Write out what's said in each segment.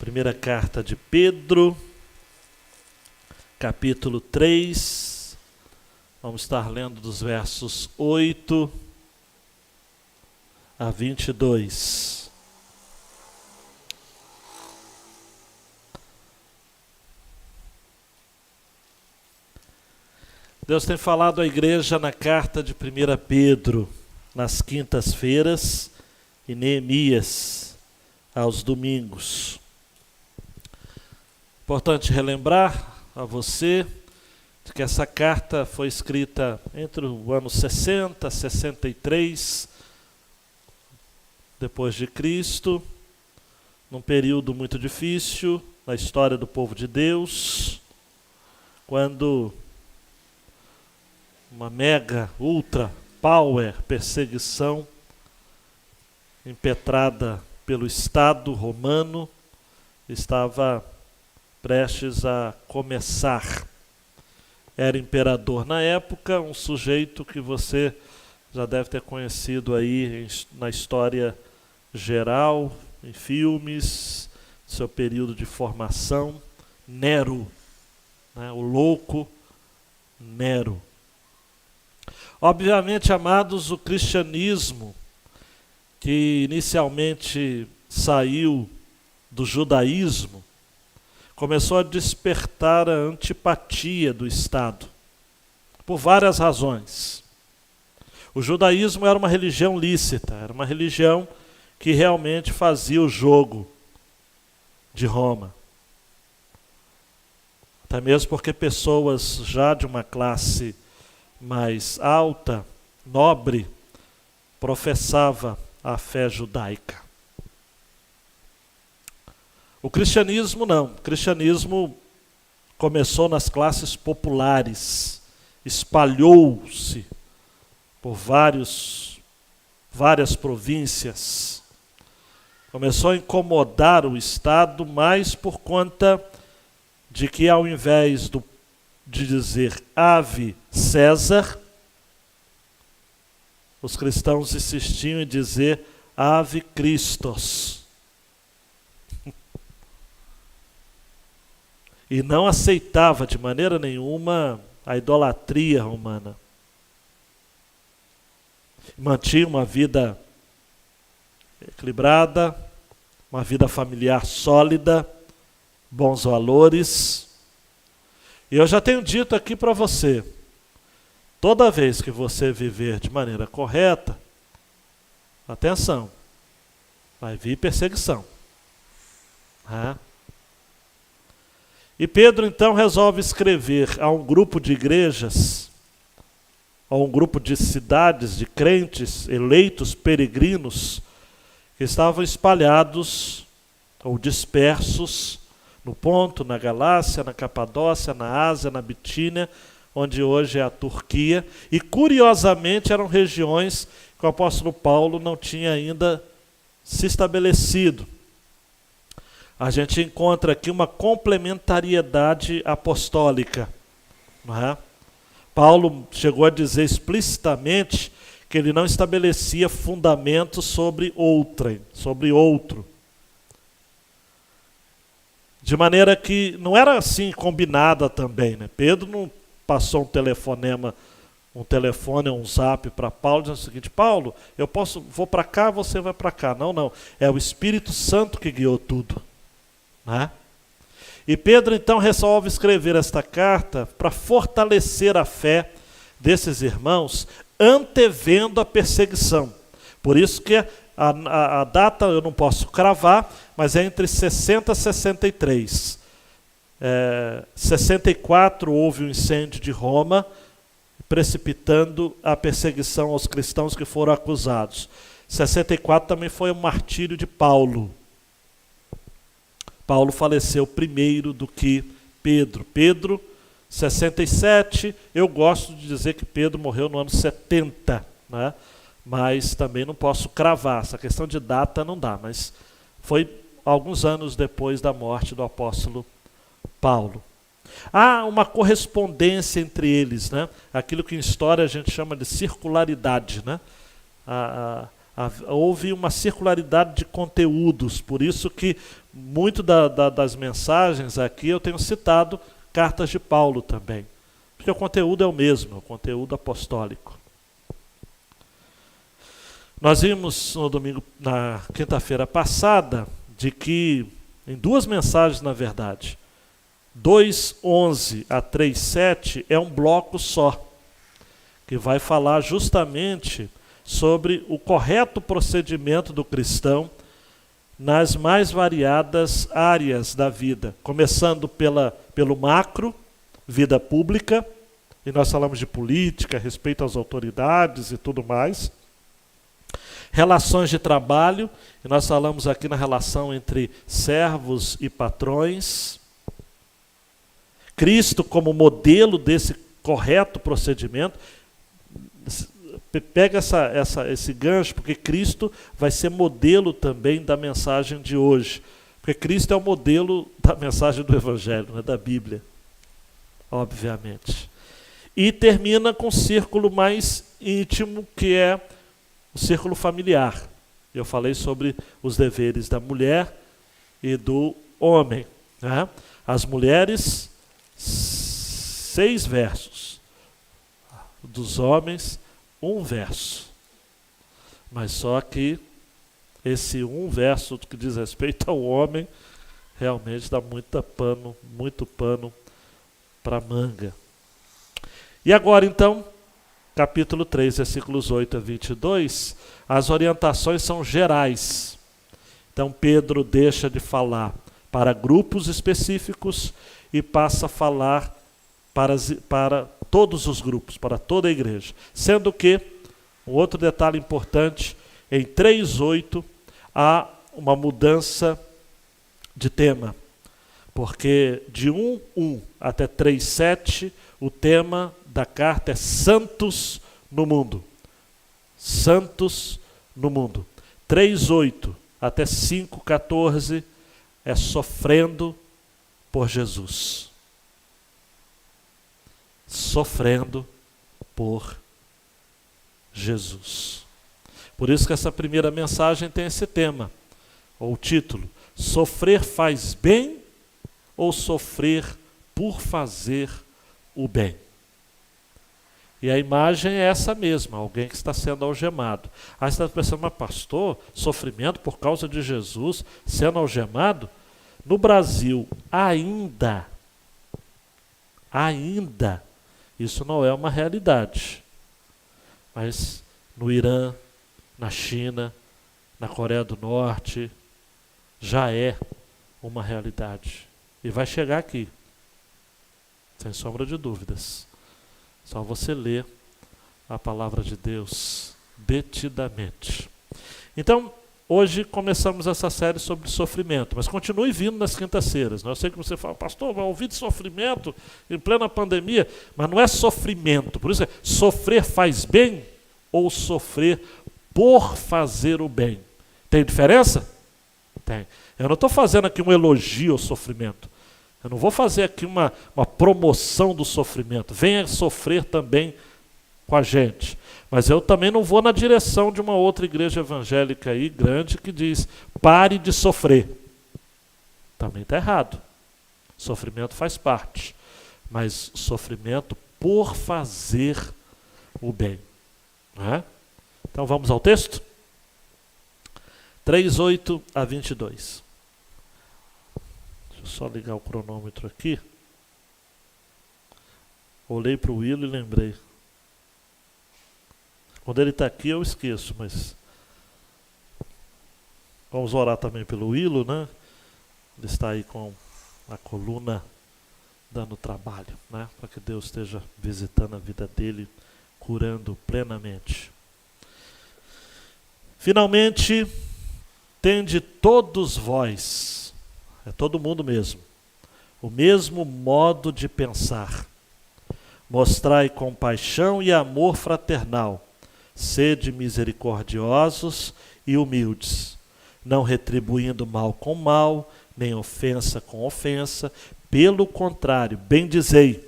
Primeira carta de Pedro, capítulo 3, vamos estar lendo dos versos 8 a 22. Deus tem falado à igreja na carta de 1 Pedro, nas quintas-feiras, e Neemias, aos domingos. Importante relembrar a você de que essa carta foi escrita entre o ano 60 e 63 depois de Cristo, num período muito difícil na história do povo de Deus, quando uma mega, ultra power perseguição impetrada pelo Estado romano estava prestes a começar. Era imperador na época, um sujeito que você já deve ter conhecido aí na história geral, em filmes, seu período de formação, Nero, né, o louco Nero. Obviamente, amados, o cristianismo, que inicialmente saiu do judaísmo, começou a despertar a antipatia do Estado, por várias razões. O judaísmo era uma religião lícita, era uma religião que realmente fazia o jogo de Roma. Até mesmo porque pessoas já de uma classe mais alta, nobre, professava a fé judaica. O cristianismo não. O cristianismo começou nas classes populares, espalhou-se por várias províncias. Começou a incomodar o Estado mais por conta de que, ao invés de dizer Ave César, os cristãos insistiam em dizer Ave Christos. E não aceitava de maneira nenhuma a idolatria romana. Mantinha uma vida equilibrada, uma vida familiar sólida, bons valores. E eu já tenho dito aqui para você, toda vez que você viver de maneira correta, atenção, vai vir perseguição. E Pedro então resolve escrever a um grupo de igrejas, a um grupo de cidades, de crentes, eleitos, peregrinos, que estavam espalhados ou dispersos no Ponto, na Galácia, na Capadócia, na Ásia, na Bitínia, onde hoje é a Turquia, e curiosamente eram regiões que o apóstolo Paulo não tinha ainda se estabelecido. A gente encontra aqui uma complementariedade apostólica. Não é? Paulo chegou a dizer explicitamente que ele não estabelecia fundamentos sobre outro. De maneira que não era assim combinada também, né? Pedro não passou um zap para Paulo, dizendo o seguinte: Paulo, vou para cá, você vai para cá. Não. É o Espírito Santo que guiou tudo. Né? E Pedro então resolve escrever esta carta para fortalecer a fé desses irmãos, antevendo a perseguição. Por isso que a data eu não posso cravar, mas é entre 60 e 63. 64 houve o incêndio de Roma, precipitando a perseguição aos cristãos que foram acusados. 64 também foi o martírio de Paulo. Paulo faleceu primeiro do que Pedro. Pedro, 67, eu gosto de dizer que Pedro morreu no ano 70, né? Mas também não posso cravar, essa questão de data não dá, mas foi alguns anos depois da morte do apóstolo Paulo. Há uma correspondência entre eles, né? Aquilo que em história a gente chama de circularidade, né? Houve uma circularidade de conteúdos, por isso que muito das mensagens aqui eu tenho citado cartas de Paulo também, porque o conteúdo é o mesmo, o conteúdo apostólico. Nós vimos na quinta-feira passada, de que, em duas mensagens na verdade, 2:11 a 3:7 é um bloco só, que vai falar justamente sobre o correto procedimento do cristão nas mais variadas áreas da vida, começando pelo macro, vida pública, e nós falamos de política, respeito às autoridades e tudo mais, relações de trabalho, e nós falamos aqui na relação entre servos e patrões, Cristo como modelo desse correto procedimento. Pega esse gancho, porque Cristo vai ser modelo também da mensagem de hoje. Porque Cristo é o modelo da mensagem do Evangelho, né, da Bíblia, obviamente. E termina com o círculo mais íntimo, que é o círculo familiar. Eu falei sobre os deveres da mulher e do homem, né? As mulheres, 6 versos. Dos homens, 1 verso. Mas só que esse 1 verso que diz respeito ao homem realmente dá muito pano para manga. E agora então, capítulo 3, versículos 8 a 22, as orientações são gerais. Então Pedro deixa de falar para grupos específicos e passa a falar para todos os grupos, para toda a igreja. Sendo que, um outro detalhe importante, em 3:8 há uma mudança de tema. Porque de 1:1 até 3:7, o tema da carta é santos no mundo. Santos no mundo. 3:8 até 5:14 é sofrendo por Jesus. Sofrendo por Jesus. Por isso que essa primeira mensagem tem esse tema, ou o título: sofrer faz bem ou sofrer por fazer o bem? E a imagem é essa mesma, alguém que está sendo algemado. Aí você está pensando, mas pastor, sofrimento por causa de Jesus sendo algemado? No Brasil, ainda, isso não é uma realidade. Mas no Irã, na China, na Coreia do Norte, já é uma realidade. E vai chegar aqui, sem sombra de dúvidas. Só você ler a palavra de Deus detidamente. Então, hoje começamos essa série sobre sofrimento, mas continue vindo nas quintas-feiras. Eu sei que você fala, pastor, vai ouvir de sofrimento em plena pandemia, mas não é sofrimento. Por isso é sofrer faz bem ou sofrer por fazer o bem. Tem diferença? Tem. Eu não estou fazendo aqui um elogio ao sofrimento. Eu não vou fazer aqui uma promoção do sofrimento. Venha sofrer também com a gente. Mas eu também não vou na direção de uma outra igreja evangélica aí, grande, que diz, pare de sofrer. Também está errado. Sofrimento faz parte. Mas sofrimento por fazer o bem. Não é? Então vamos ao texto? 3:8 a 22. Deixa eu só ligar o cronômetro aqui. Olhei para o Willo e lembrei. Quando ele está aqui eu esqueço, mas vamos orar também pelo Willo, né? Ele está aí com a coluna dando trabalho, né? Para que Deus esteja visitando a vida dele, curando plenamente. Finalmente, tende todos vós, é todo mundo mesmo, o mesmo modo de pensar. Mostrai compaixão e amor fraternal. Sede misericordiosos e humildes, não retribuindo mal com mal, nem ofensa com ofensa. Pelo contrário, bendizei,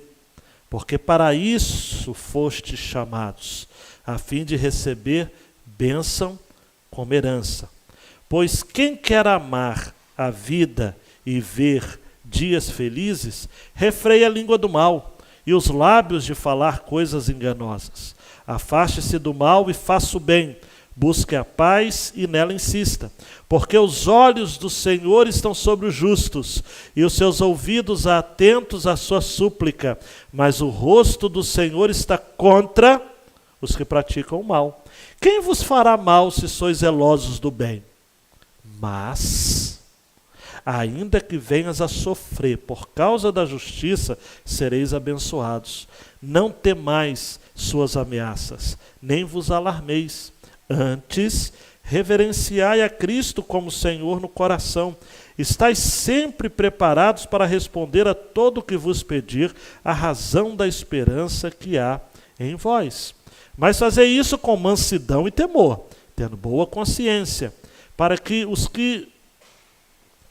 porque para isso fostes chamados, a fim de receber bênção como herança. Pois quem quer amar a vida e ver dias felizes, refreia a língua do mal e os lábios de falar coisas enganosas. Afaste-se do mal e faça o bem. Busque a paz e nela insista. Porque os olhos do Senhor estão sobre os justos e os seus ouvidos atentos à sua súplica. Mas o rosto do Senhor está contra os que praticam o mal. Quem vos fará mal se sois zelosos do bem? Mas, ainda que venhas a sofrer por causa da justiça, sereis abençoados. Não temais suas ameaças, nem vos alarmeis. Antes, reverenciai a Cristo como Senhor no coração. Estais sempre preparados para responder a todo o que vos pedir, a razão da esperança que há em vós. Mas fazei isso com mansidão e temor, tendo boa consciência, para que os que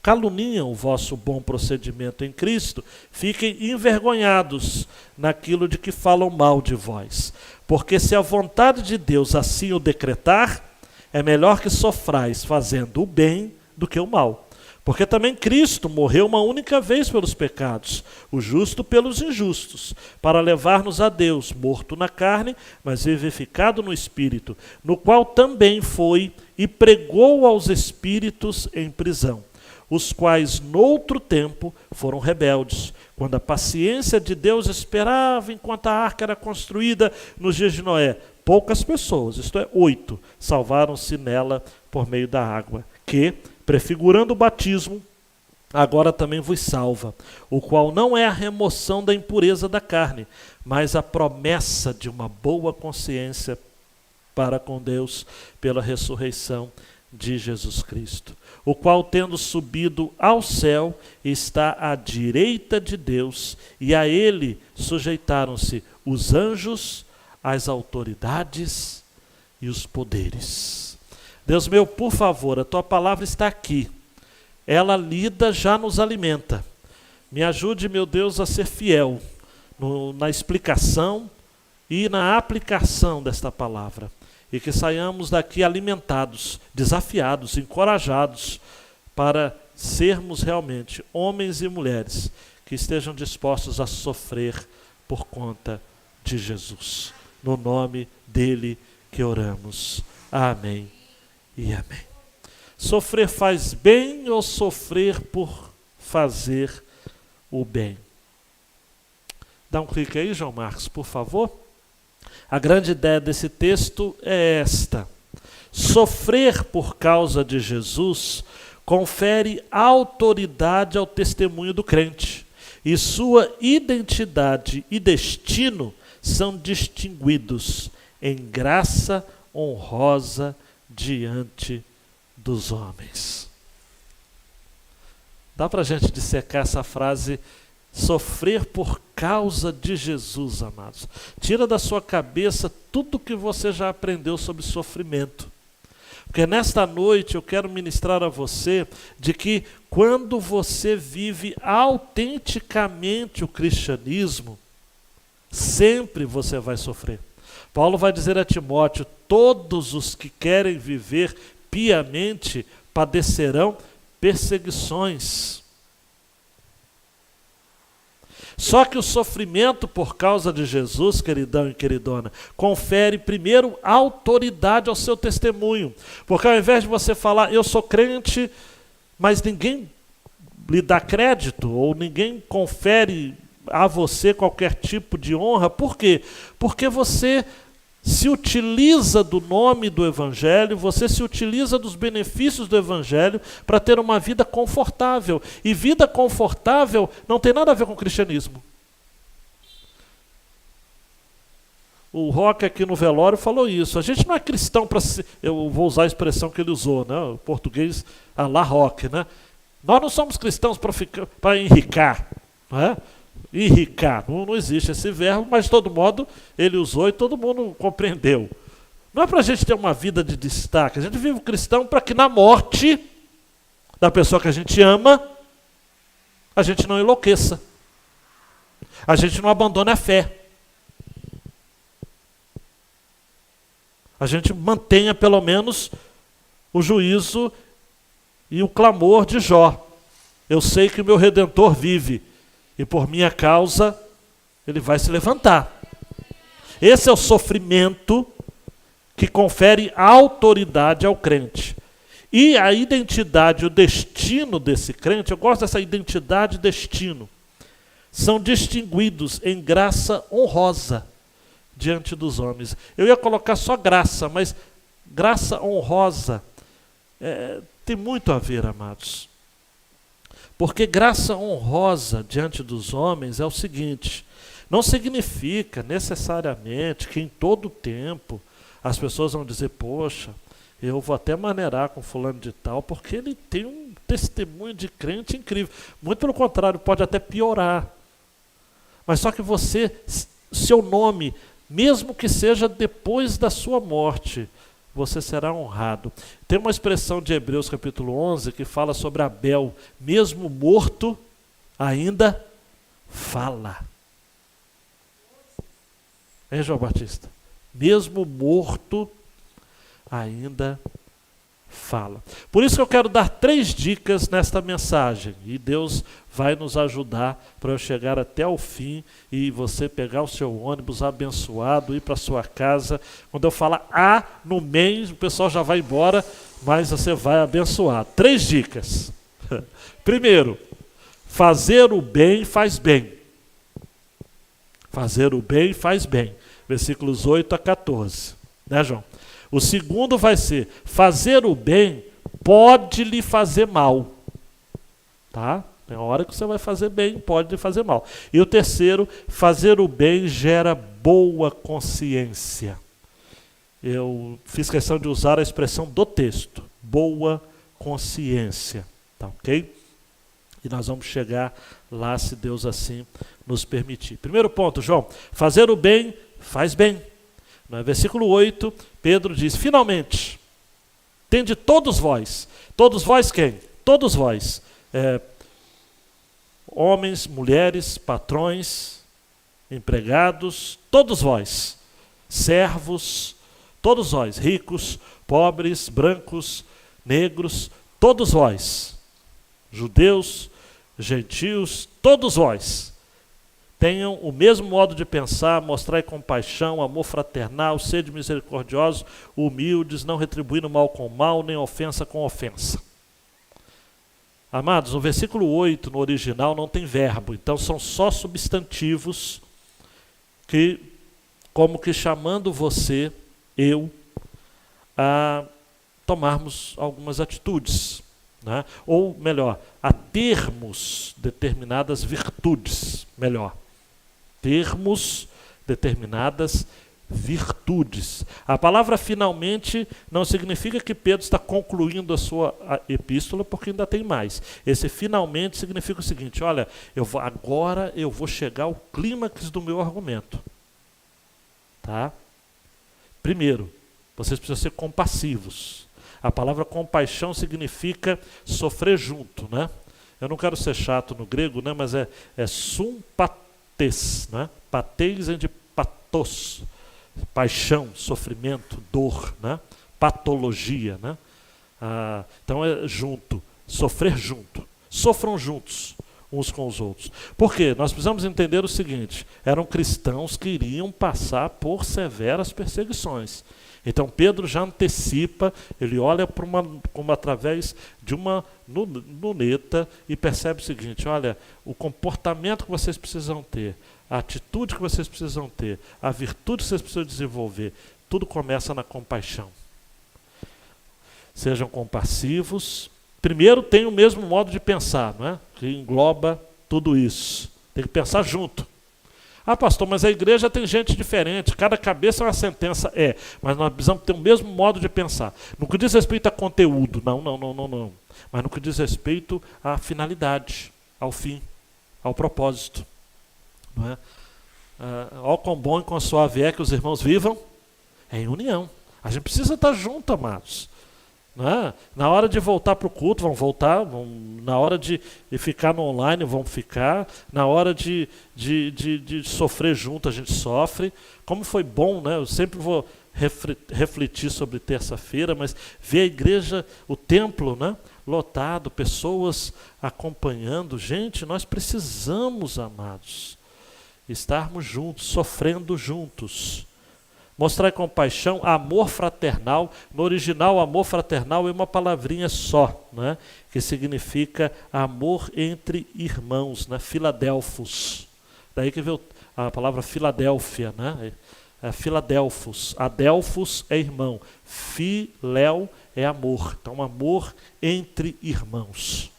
caluniam o vosso bom procedimento em Cristo fiquem envergonhados naquilo de que falam mal de vós. Porque se a vontade de Deus assim o decretar, é melhor que sofrais fazendo o bem do que o mal. Porque também Cristo morreu uma única vez pelos pecados, o justo pelos injustos, para levar-nos a Deus, morto na carne, mas vivificado no Espírito, no qual também foi e pregou aos espíritos em prisão, os quais noutro tempo foram rebeldes, quando a paciência de Deus esperava enquanto a arca era construída nos dias de Noé. Poucas pessoas, isto é, 8, salvaram-se nela por meio da água, que, prefigurando o batismo, agora também vos salva, o qual não é a remoção da impureza da carne, mas a promessa de uma boa consciência para com Deus pela ressurreição de Jesus Cristo, o qual, tendo subido ao céu, está à direita de Deus, e a ele sujeitaram-se os anjos, as autoridades e os poderes. Deus meu, por favor, a tua palavra está aqui. Ela lida já nos alimenta. Me ajude, meu Deus, a ser fiel na explicação e na aplicação desta palavra. E que saiamos daqui alimentados, desafiados, encorajados para sermos realmente homens e mulheres que estejam dispostos a sofrer por conta de Jesus. No nome dele que oramos. Amém e amém. Sofrer faz bem ou sofrer por fazer o bem? Dá um clique aí, João Marcos, por favor. A grande ideia desse texto é esta: sofrer por causa de Jesus confere autoridade ao testemunho do crente, e sua identidade e destino são distinguidos em graça honrosa diante dos homens. Dá para a gente dissecar essa frase, sofrer por causa de Jesus, amados. Tira da sua cabeça tudo que você já aprendeu sobre sofrimento. Porque nesta noite eu quero ministrar a você de que quando você vive autenticamente o cristianismo, sempre você vai sofrer. Paulo vai dizer a Timóteo: todos os que querem viver piamente padecerão perseguições. Só que o sofrimento por causa de Jesus, queridão e queridona, confere primeiro autoridade ao seu testemunho. Porque ao invés de você falar, eu sou crente, mas ninguém lhe dá crédito, ou ninguém confere a você qualquer tipo de honra. Por quê? Porque você se utiliza do nome do Evangelho, você se utiliza dos benefícios do Evangelho para ter uma vida confortável. E vida confortável não tem nada a ver com o cristianismo. O Roque aqui no velório falou isso. A gente não é cristão para ser... Eu vou usar a expressão que ele usou, né? O português, a la Roque, né? Nós não somos cristãos para enricar, não é? Enricar, não existe esse verbo, mas de todo modo ele usou e todo mundo compreendeu. Não é para a gente ter uma vida de destaque, a gente vive o cristão para que na morte da pessoa que a gente ama, a gente não enlouqueça, a gente não abandone a fé, a gente mantenha pelo menos o juízo e o clamor de Jó. Eu sei que o meu Redentor vive e por minha causa ele vai se levantar. Esse é o sofrimento que confere autoridade ao crente. E a identidade, o destino desse crente, eu gosto dessa identidade e destino, são distinguidos em graça honrosa diante dos homens. Eu ia colocar só graça, mas graça honrosa tem muito a ver, amados. Porque graça honrosa diante dos homens é o seguinte: não significa necessariamente que em todo tempo as pessoas vão dizer, poxa, eu vou até maneirar com fulano de tal, porque ele tem um testemunho de crente incrível. Muito pelo contrário, pode até piorar. Mas só que você, seu nome, mesmo que seja depois da sua morte, você será honrado. Tem uma expressão de Hebreus capítulo 11 que fala sobre Abel, mesmo morto, ainda fala. Hein, João Batista? Mesmo morto, ainda fala. Por isso que eu quero dar 3 dicas nesta mensagem. E Deus vai nos ajudar para eu chegar até o fim e você pegar o seu ônibus abençoado, ir para sua casa. Quando eu falar no meio, o pessoal já vai embora, mas você vai abençoar. 3 dicas. Primeiro, fazer o bem faz bem. Fazer o bem faz bem. Versículos 8 a 14. Né, João? O segundo vai ser, fazer o bem pode lhe fazer mal. Tá? Tem hora que você vai fazer bem, pode lhe fazer mal. E o terceiro, fazer o bem gera boa consciência. Eu fiz questão de usar a expressão do texto, boa consciência. Tá, ok? E nós vamos chegar lá, se Deus assim nos permitir. Primeiro ponto, João, fazer o bem faz bem. No versículo 8, Pedro diz, finalmente, tende todos vós quem? Todos vós, homens, mulheres, patrões, empregados, todos vós, servos, todos vós, ricos, pobres, brancos, negros, todos vós, judeus, gentios, todos vós, tenham o mesmo modo de pensar, mostrai compaixão, amor fraternal, sede misericordiosos, humildes, não retribuindo mal com mal, nem ofensa com ofensa. Amados, no versículo 8, no original, não tem verbo, então são só substantivos que, como que chamando você, eu, a tomarmos algumas atitudes, né? Ou melhor, a termos determinadas virtudes, melhor. Termos determinadas virtudes. A palavra finalmente não significa que Pedro está concluindo a sua epístola, porque ainda tem mais. Esse finalmente significa o seguinte, olha, agora eu vou chegar ao clímax do meu argumento. Tá? Primeiro, vocês precisam ser compassivos. A palavra compaixão significa sofrer junto, né? Eu não quero ser chato no grego, né? Mas é sympates, né? Pateis vem de patos, paixão, sofrimento, dor, né? Patologia, né? Então é junto, sofrer junto. Sofram juntos uns com os outros. Por quê? Nós precisamos entender o seguinte, eram cristãos que iriam passar por severas perseguições. Então Pedro já antecipa, ele olha como através de uma luneta e percebe o seguinte, olha, o comportamento que vocês precisam ter, a atitude que vocês precisam ter, a virtude que vocês precisam desenvolver, tudo começa na compaixão. Sejam compassivos. Primeiro tem o mesmo modo de pensar, não é? Que engloba tudo isso. Tem que pensar junto. Ah, pastor, mas a igreja tem gente diferente, cada cabeça é uma sentença. Mas nós precisamos ter o mesmo modo de pensar. No que diz respeito a conteúdo, não. Mas no que diz respeito à finalidade, ao fim, ao propósito. Não é? Ó quão bom e quão suave é que os irmãos vivam em união. A gente precisa estar junto, amados. Não é? Na hora de voltar para o culto, vão voltar. Na hora de ficar no online, vão ficar. Na hora de sofrer junto, a gente sofre. Como foi bom, né? Eu sempre vou refletir sobre terça-feira, mas ver a igreja, o templo, né, lotado, pessoas acompanhando. Gente, nós precisamos, amados, estarmos juntos, sofrendo juntos. Mostrar compaixão, amor fraternal. No original, amor fraternal é uma palavrinha só, né, que significa amor entre irmãos, né, Filadelfos. Daí que veio a palavra Filadélfia, né? Filadelfos. Adelfos é irmão. Filéu é amor. Então, amor entre irmãos.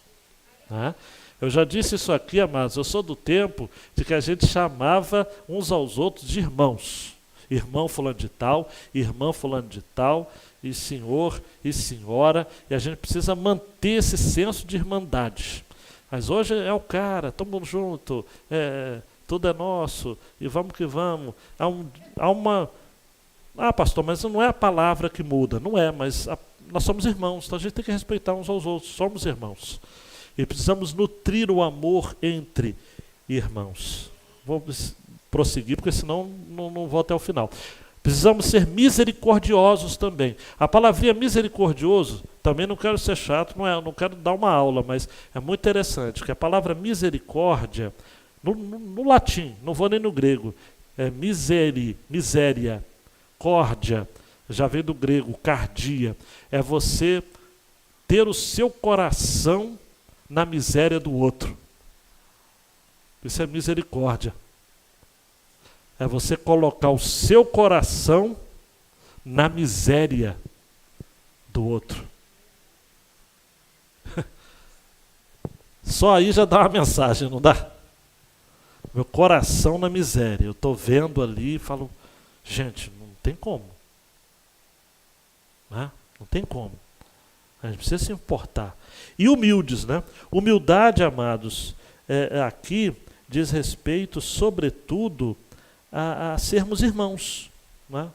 Né? Eu já disse isso aqui, amados. Eu sou do tempo de que a gente chamava uns aos outros de irmãos. Irmão fulano de tal, irmã fulano de tal, e senhor e senhora. E a gente precisa manter esse senso de irmandade. Mas hoje é o cara, estamos juntos, tudo é nosso, e vamos que vamos. Há uma... pastor, mas não é a palavra que muda. Não é, mas nós somos irmãos, então a gente tem que respeitar uns aos outros. Somos irmãos. E precisamos nutrir o amor entre irmãos. Vou prosseguir, porque senão não vou até o final. Precisamos ser misericordiosos também. A palavrinha misericordioso, também não quero ser chato, não quero dar uma aula, mas é muito interessante, que a palavra misericórdia... No latim, não vou nem no grego, é miséria, córdia, já vem do grego, cardia, é você ter o seu coração na miséria do outro. Isso é misericórdia. É você colocar o seu coração na miséria do outro. Só aí já dá uma mensagem, não dá? Meu coração na miséria. Eu estou vendo ali e falo, gente, não tem como. Né? Não tem como. A gente precisa se importar. E humildes, né? Humildade, amados, aqui diz respeito, sobretudo, a sermos irmãos, né?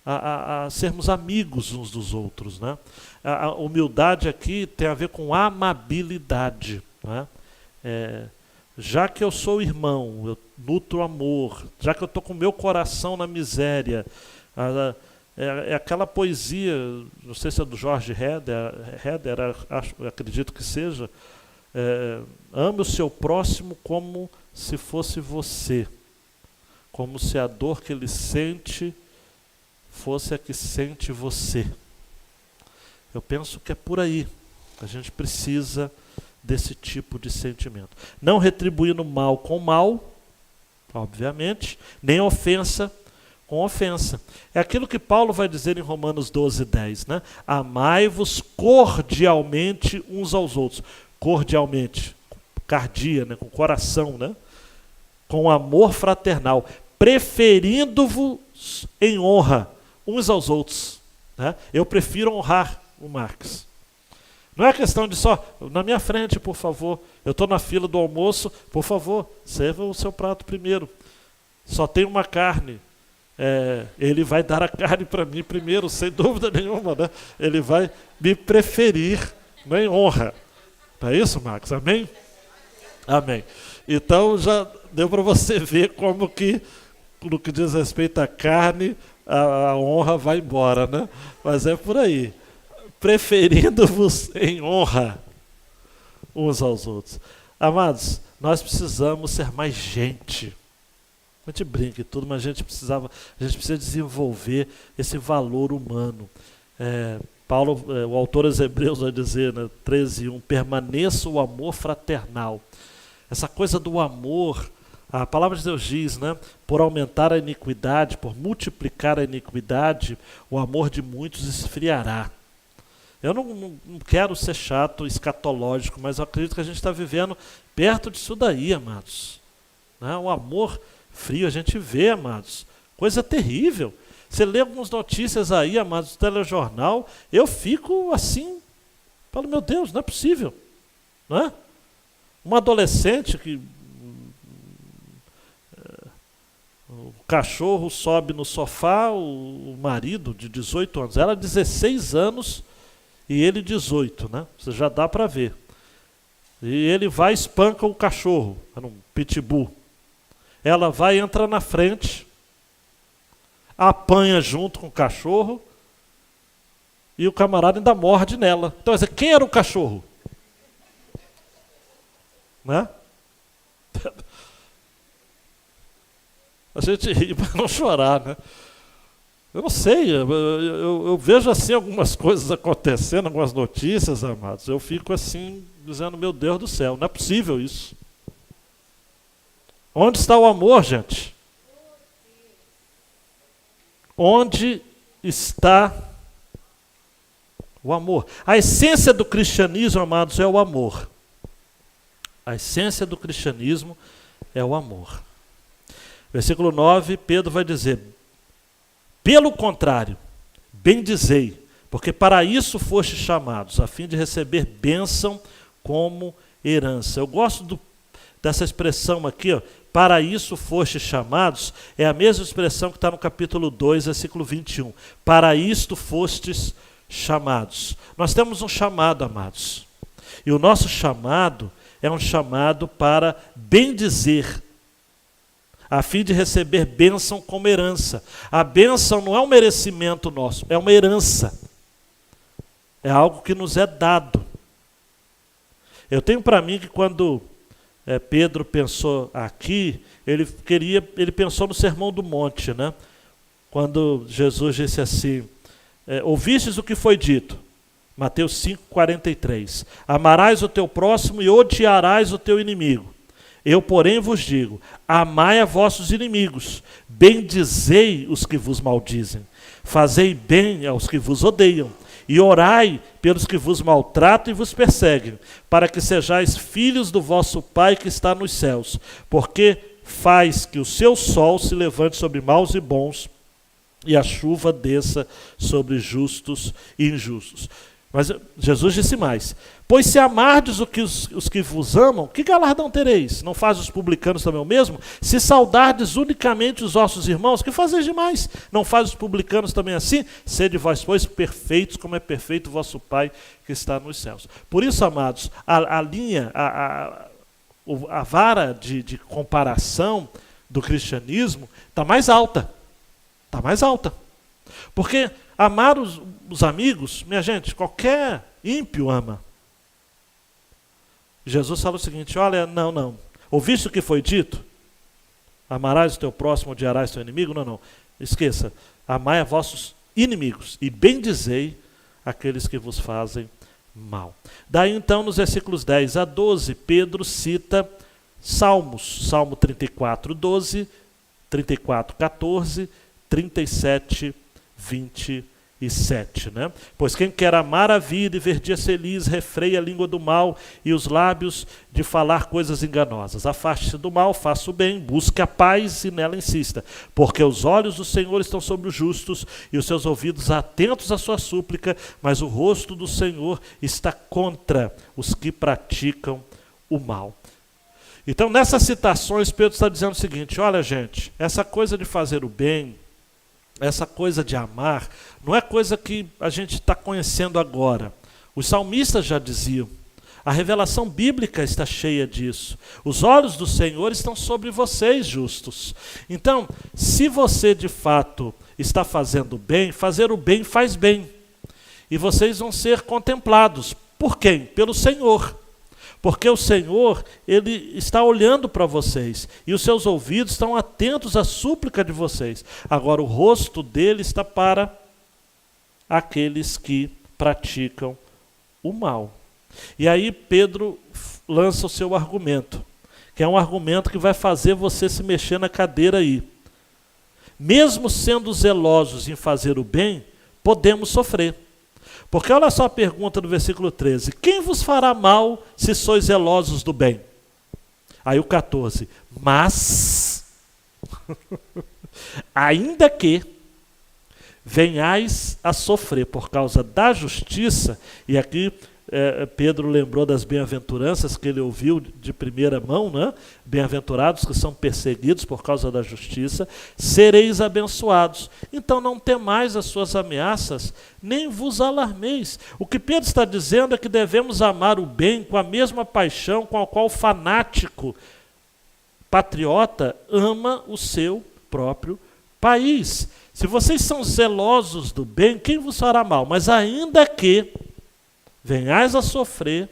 A sermos amigos uns dos outros, né? A humildade aqui tem a ver com amabilidade, né? Já que eu sou irmão, eu nutro amor, já que eu estou com o meu coração na miséria, é aquela poesia, não sei se é do Jorge Herder, acredito que seja, ame o seu próximo como se fosse você, como se a dor que ele sente fosse a que sente você. Eu penso que é por aí, a gente precisa desse tipo de sentimento. Não retribuindo mal com mal, obviamente, nem ofensa com ofensa. É aquilo que Paulo vai dizer em Romanos 12:10, né? Amai-vos cordialmente uns aos outros. Cordialmente, cardia, né? Com coração, né? Com amor fraternal, preferindo-vos em honra uns aos outros. Né? Eu prefiro honrar o Marcos. Não é questão de só, na minha frente, por favor, eu estou na fila do almoço, por favor, serva o seu prato primeiro. Só tem uma carne. Ele vai dar a carne para mim primeiro, sem dúvida nenhuma. Né? Ele vai me preferir, né, em honra. Não é isso, Marcos? Amém? Amém. Então já deu para você ver como que, no que diz respeito à carne, a honra vai embora, né? Mas é por aí. Preferindo-vos em honra uns aos outros. Amados, nós precisamos ser mais gente. A gente brinca e tudo, mas a gente precisa desenvolver esse valor humano. Paulo, o autor aos Hebreus vai dizer, né, 13:1, permaneça o amor fraternal. Essa coisa do amor, a palavra de Deus diz, né, por aumentar a iniquidade, por multiplicar a iniquidade, o amor de muitos esfriará. Eu não quero ser chato, escatológico, mas eu acredito que a gente está vivendo perto disso daí, amados. Né? O amor frio a gente vê, amados. Coisa terrível. Você lê algumas notícias aí, amados, do telejornal, eu fico assim, falo, meu Deus, não é possível. Não é? Uma adolescente que... o cachorro sobe no sofá, o marido de 18 anos, ela 16 anos... e ele 18, né? Você já dá para ver. E ele vai e espanca o cachorro, era um pitbull. Ela vai e entra na frente. apanha junto com o cachorro e o camarada ainda morde nela. Então, quem era o cachorro? Né? A gente ri para não chorar, né? Eu não sei, eu vejo assim algumas coisas acontecendo, algumas notícias, amados. Eu fico assim, dizendo, meu Deus do céu, não é possível isso. Onde está o amor, gente? Onde está o amor? A essência do cristianismo, amados, é o amor. A essência do cristianismo é o amor. Versículo 9, Pedro vai dizer, pelo contrário, bendizei, porque para isso foste chamados, a fim de receber bênção como herança. Eu gosto dessa expressão aqui, ó, para isso foste chamados, é a mesma expressão que está no capítulo 2, versículo 21. Para isto fostes chamados. Nós temos um chamado, amados. E o nosso chamado é um chamado para bendizer, a fim de receber bênção como herança. A bênção não é um merecimento nosso, é uma herança. É algo que nos é dado. Eu tenho para mim que quando Pedro pensou aqui, ele pensou no Sermão do Monte, né? Quando Jesus disse assim, ouvistes o que foi dito, Mateus 5,43, amarás o teu próximo e odiarás o teu inimigo. Eu, porém, vos digo, amai a vossos inimigos, bendizei os que vos maldizem, fazei bem aos que vos odeiam, e orai pelos que vos maltratam e vos perseguem, para que sejais filhos do vosso Pai que está nos céus, porque faz que o seu sol se levante sobre maus e bons, e a chuva desça sobre justos e injustos. Mas Jesus disse mais, pois se amardes os que vos amam, que galardão tereis? Não faz os publicanos também o mesmo? Se saudardes unicamente os vossos irmãos, que fazeis demais? Não faz os publicanos também assim? Sede vós, pois, perfeitos, como é perfeito o vosso Pai que está nos céus. Por isso, amados, a vara de comparação do cristianismo está mais alta. Está mais alta. Porque amar os amigos, minha gente, qualquer ímpio ama. Jesus fala o seguinte, olha, não. Ouviste o que foi dito? Amarás o teu próximo, odiarás o teu inimigo? Não. Esqueça. Amai a vossos inimigos e bendizei aqueles que vos fazem mal. Daí então, nos versículos 10 a 12, Pedro cita Salmos. Salmo 34, 12, 34, 14, 37, 27, né? Pois quem quer amar a vida e ver dias felizes, refreia a língua do mal e os lábios de falar coisas enganosas. Afaste-se do mal, faça o bem, busque a paz e nela insista. Porque os olhos do Senhor estão sobre os justos e os seus ouvidos atentos à sua súplica, mas o rosto do Senhor está contra os que praticam o mal. Então, nessas citações, Pedro está dizendo o seguinte, olha, gente, essa coisa de fazer o bem, essa coisa de amar, não é coisa que a gente está conhecendo agora. Os salmistas já diziam. A revelação bíblica está cheia disso. Os olhos do Senhor estão sobre vocês, justos. Então, se você de fato está fazendo bem, fazer o bem faz bem. E vocês vão ser contemplados. Por quem? Pelo Senhor. Porque o Senhor, Ele está olhando para vocês e os seus ouvidos estão atentos à súplica de vocês. Agora, o rosto dele está para aqueles que praticam o mal. E aí Pedro lança o seu argumento, que é um argumento que vai fazer você se mexer na cadeira aí. Mesmo sendo zelosos em fazer o bem, podemos sofrer. Porque olha só a pergunta do versículo 13. Quem vos fará mal se sois zelosos do bem? Aí o 14. Mas, ainda que venhais a sofrer por causa da justiça, e aqui Pedro lembrou das bem-aventuranças que ele ouviu de primeira mão, né? Bem-aventurados que são perseguidos por causa da justiça, sereis abençoados. Então não temais as suas ameaças, nem vos alarmeis. O que Pedro está dizendo é que devemos amar o bem com a mesma paixão com a qual o fanático patriota ama o seu próprio País, se vocês são zelosos do bem, quem vos fará mal? Mas ainda que venhais a sofrer,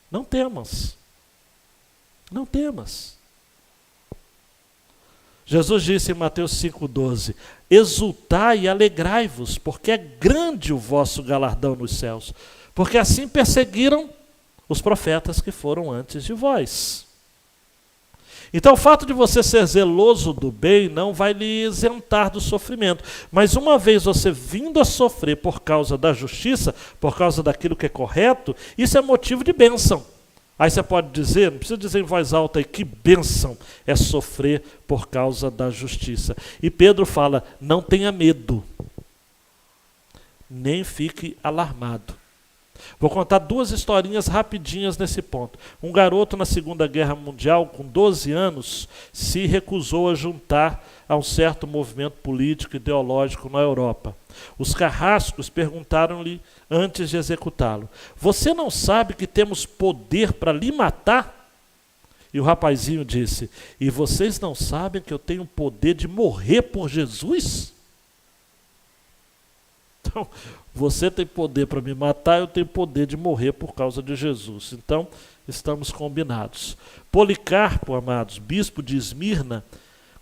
não temas. Não temas. Jesus disse em Mateus 5,12: exultai e alegrai-vos, porque é grande o vosso galardão nos céus, porque assim perseguiram os profetas que foram antes de vós. Então o fato de você ser zeloso do bem não vai lhe isentar do sofrimento. Mas uma vez você vindo a sofrer por causa da justiça, por causa daquilo que é correto, isso é motivo de bênção. Aí você pode dizer, não precisa dizer em voz alta aí, que bênção é sofrer por causa da justiça. E Pedro fala, não tenha medo, nem fique alarmado. Vou contar duas historinhas rapidinhas nesse ponto. Um garoto na Segunda Guerra Mundial, com 12 anos, se recusou a juntar a um certo movimento político e ideológico na Europa. Os carrascos perguntaram-lhe antes de executá-lo: você não sabe que temos poder para lhe matar? E o rapazinho disse: e vocês não sabem que eu tenho poder de morrer por Jesus? Então, você tem poder para me matar, eu tenho poder de morrer por causa de Jesus. Então, estamos combinados. Policarpo, amados, bispo de Esmirna,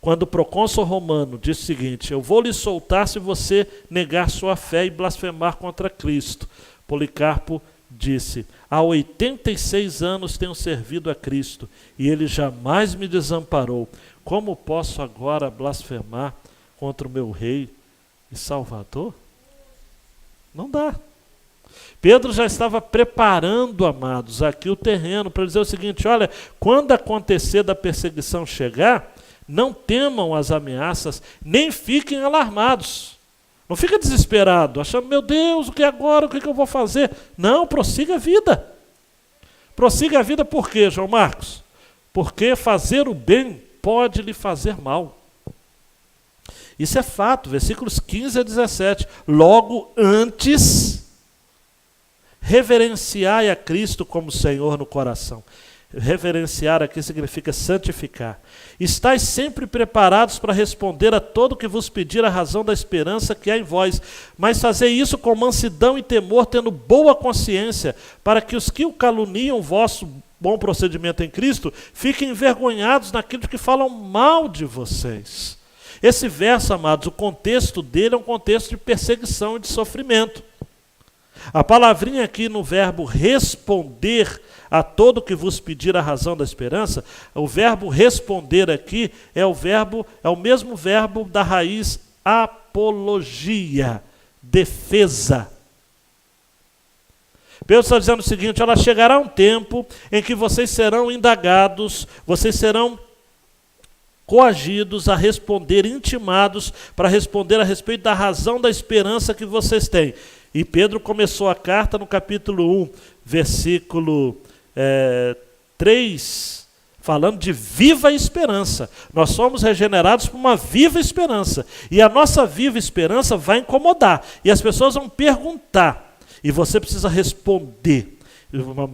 quando o procônsul romano disse o seguinte: eu vou lhe soltar se você negar sua fé e blasfemar contra Cristo. Policarpo disse: há 86 anos tenho servido a Cristo e ele jamais me desamparou. Como posso agora blasfemar contra o meu rei e Salvador? Não dá. Pedro já estava preparando, amados, aqui o terreno para dizer o seguinte: olha, quando acontecer da perseguição chegar, não temam as ameaças, nem fiquem alarmados. Não fica desesperado, achando, meu Deus, o que agora, o que eu vou fazer? Não, prossiga a vida. Prossiga a vida por quê, João Marcos? Porque fazer o bem pode lhe fazer mal. Isso é fato, versículos 15 a 17. Logo antes, reverenciai a Cristo como Senhor no coração. Reverenciar aqui significa santificar. Estais sempre preparados para responder a todo o que vos pedir a razão da esperança que há em vós, mas fazei isso com mansidão e temor, tendo boa consciência, para que os que o caluniam vosso bom procedimento em Cristo fiquem envergonhados naquilo que falam mal de vocês. Esse verso, amados, o contexto dele é um contexto de perseguição e de sofrimento. A palavrinha aqui no verbo responder a todo que vos pedir a razão da esperança, o verbo responder aqui é o mesmo verbo da raiz apologia, defesa. Pedro está dizendo o seguinte: olha, chegará um tempo em que vocês serão indagados, vocês serão coagidos a responder, intimados para responder a respeito da razão da esperança que vocês têm. E Pedro começou a carta no capítulo 1, versículo 3, falando de viva esperança. Nós somos regenerados por uma viva esperança. E a nossa viva esperança vai incomodar. E as pessoas vão perguntar. E você precisa responder.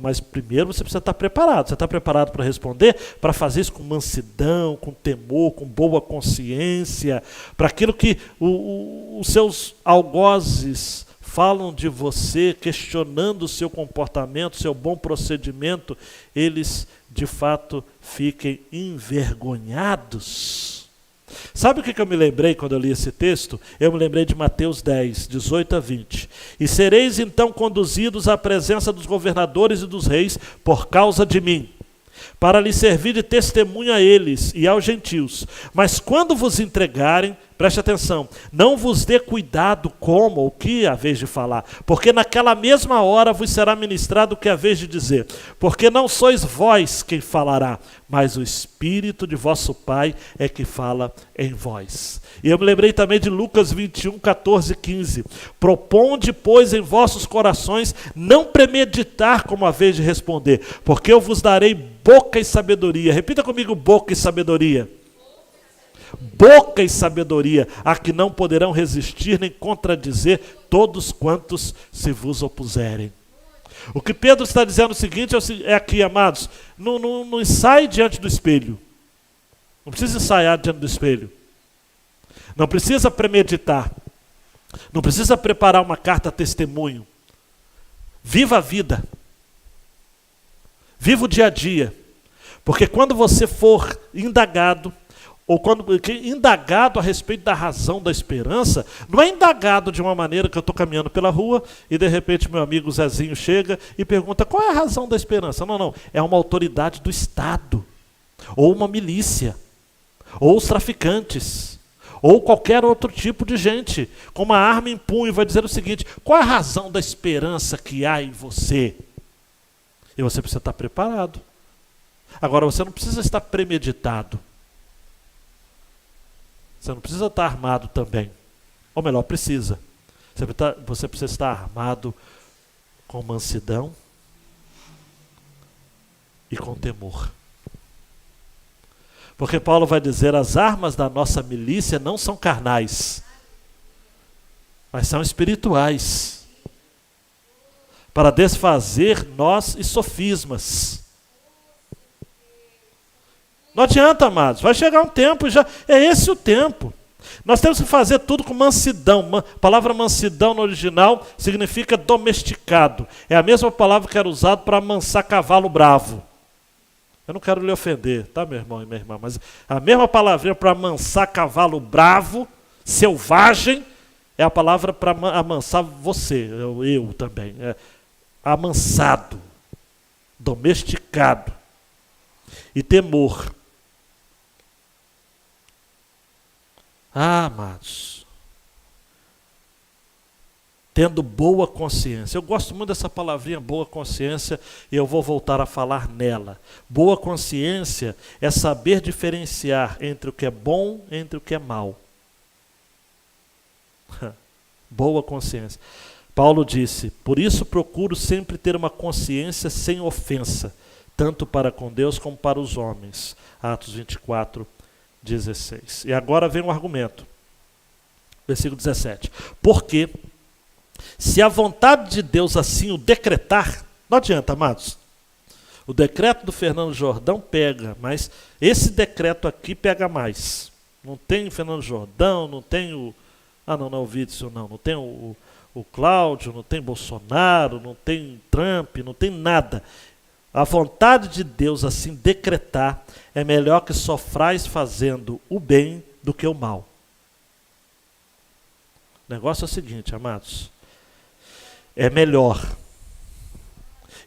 Mas primeiro você precisa estar preparado. Você está preparado para responder? Para fazer isso com mansidão, com temor, com boa consciência, para aquilo que os seus algozes falam de você, questionando o seu comportamento, seu bom procedimento, eles de fato fiquem envergonhados. Sabe o que eu me lembrei quando eu li esse texto? Eu me lembrei de Mateus 10, 18 a 20. E sereis então conduzidos à presença dos governadores e dos reis por causa de mim, para lhes servir de testemunho a eles e aos gentios. Mas quando vos entregarem, preste atenção, não vos dê cuidado como ou que a vez de falar, porque naquela mesma hora vos será ministrado o que a vez de dizer. Porque não sois vós quem falará, mas o Espírito de vosso Pai é que fala em vós. E eu me lembrei também de Lucas 21, 14 e 15. Proponde, pois, em vossos corações não premeditar como a vez de responder, porque eu vos darei boca e sabedoria. Repita comigo, boca e sabedoria. Boca e sabedoria, a que não poderão resistir nem contradizer todos quantos se vos opuserem. O que Pedro está dizendo é o seguinte, é aqui, amados, não ensaie diante do espelho. Não precisa ensaiar diante do espelho. Não precisa premeditar. Não precisa preparar uma carta testemunho. Viva a vida. Viva o dia a dia. Porque quando você for indagado, ou quando indagado a respeito da razão da esperança, não é indagado de uma maneira que eu estou caminhando pela rua e de repente meu amigo Zezinho chega e pergunta qual é a razão da esperança. Não, não. É uma autoridade do Estado, ou uma milícia, ou os traficantes, ou qualquer outro tipo de gente, com uma arma em punho, vai dizer o seguinte: qual é a razão da esperança que há em você? E você precisa estar preparado. Agora, você não precisa estar premeditado. Você não precisa estar armado também. Ou melhor, precisa. Você precisa estar armado com mansidão e com temor. Porque Paulo vai dizer, as armas da nossa milícia não são carnais, mas são espirituais, para desfazer nós e sofismas. Não adianta, amados, vai chegar um tempo, já é esse o tempo. Nós temos que fazer tudo com mansidão. A palavra mansidão no original significa domesticado. É a mesma palavra que era usada para amansar cavalo bravo. Eu não quero lhe ofender, tá, meu irmão e minha irmã? Mas a mesma palavrinha para amansar cavalo bravo, selvagem, é a palavra para amansar você, eu também. É amansado, domesticado. E temor. Ah, amados. Tendo boa consciência. Eu gosto muito dessa palavrinha boa consciência e eu vou voltar a falar nela. Boa consciência é saber diferenciar entre o que é bom e entre o que é mal. Boa consciência. Paulo disse, por isso procuro sempre ter uma consciência sem ofensa, tanto para com Deus como para os homens. Atos 24, 16. E agora vem um argumento. Versículo 17. Porque se a vontade de Deus assim o decretar, não adianta, amados. O decreto do Fernando Jordão pega, mas esse decreto aqui pega mais. Não tem o Fernando Jordão, não tem o... não é o Witzel, não tem o Cláudio, não tem Bolsonaro, não tem Trump, não tem nada. A vontade de Deus assim decretar é melhor que sofrais fazendo o bem do que o mal. O negócio é o seguinte, amados. É melhor.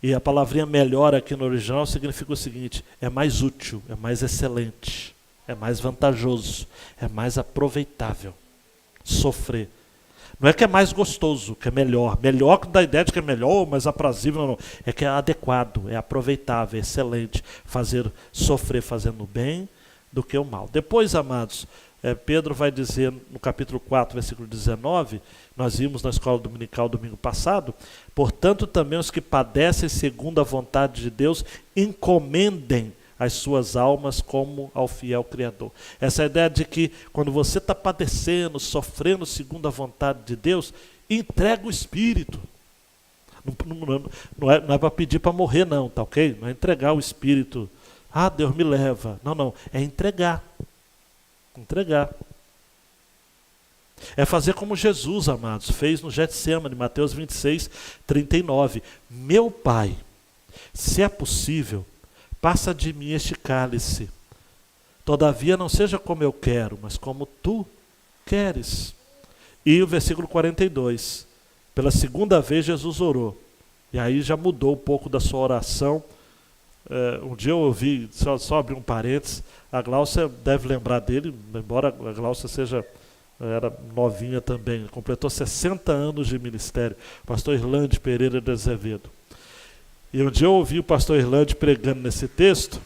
E a palavrinha melhor aqui no original significa o seguinte, é mais útil, é mais excelente, é mais vantajoso, é mais aproveitável sofrer. Não é que é mais gostoso, que é melhor. Melhor que dá a ideia de que é melhor, mais aprazível, não. É que é adequado, é aproveitável, é excelente. Sofrer fazendo o bem do que o mal. Depois, amados, Pedro vai dizer no capítulo 4, versículo 19, nós vimos na escola dominical domingo passado, portanto também os que padecem segundo a vontade de Deus, encomendem as suas almas como ao fiel Criador. Essa é a ideia de que quando você está padecendo, sofrendo segundo a vontade de Deus, entrega o Espírito. Não é para pedir para morrer não, tá ok? Não é entregar o Espírito. Deus me leva. Não, é entregar. Entregar. É fazer como Jesus, amados, fez no Getsêmani, Mateus 26, 39. Meu Pai, se é possível, passa de mim este cálice. Todavia não seja como eu quero, mas como tu queres. E o versículo 42. Pela segunda vez Jesus orou. E aí já mudou um pouco da sua oração. Um dia eu ouvi, só abrir um parênteses, a Gláucia deve lembrar dele, embora a Gláucia era novinha também, completou 60 anos de ministério. Pastor Irlande Pereira de Azevedo. E um dia eu ouvi o pastor Irlande pregando nesse texto,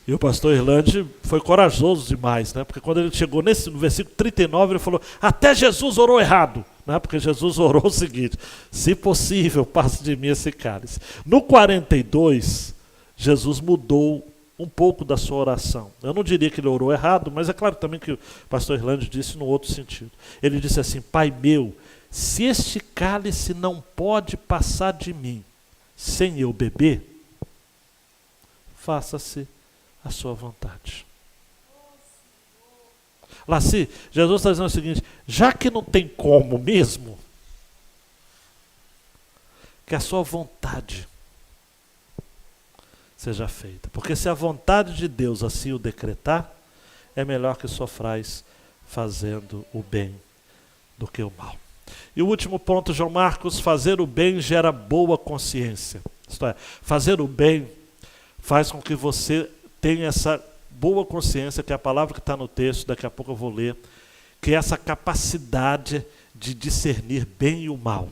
e o pastor Irlande foi corajoso demais, né? Porque quando ele chegou no versículo 39, ele falou, até Jesus orou errado, né? Porque Jesus orou o seguinte, se possível, passe de mim esse cálice. No 42, Jesus mudou um pouco da sua oração. Eu não diria que ele orou errado, mas é claro também que o pastor Irlande disse no outro sentido. Ele disse assim, Pai meu, se este cálice não pode passar de mim, sem eu beber, faça-se a sua vontade. Laci, Jesus está dizendo o seguinte: já que não tem como mesmo, que a sua vontade seja feita. Porque se a vontade de Deus assim o decretar, é melhor que sofrais fazendo o bem do que o mal. E o último ponto, João Marcos: fazer o bem gera boa consciência. Isto é, fazer o bem faz com que você tenha essa boa consciência, que é a palavra que está no texto, daqui a pouco eu vou ler, que é essa capacidade de discernir bem e o mal.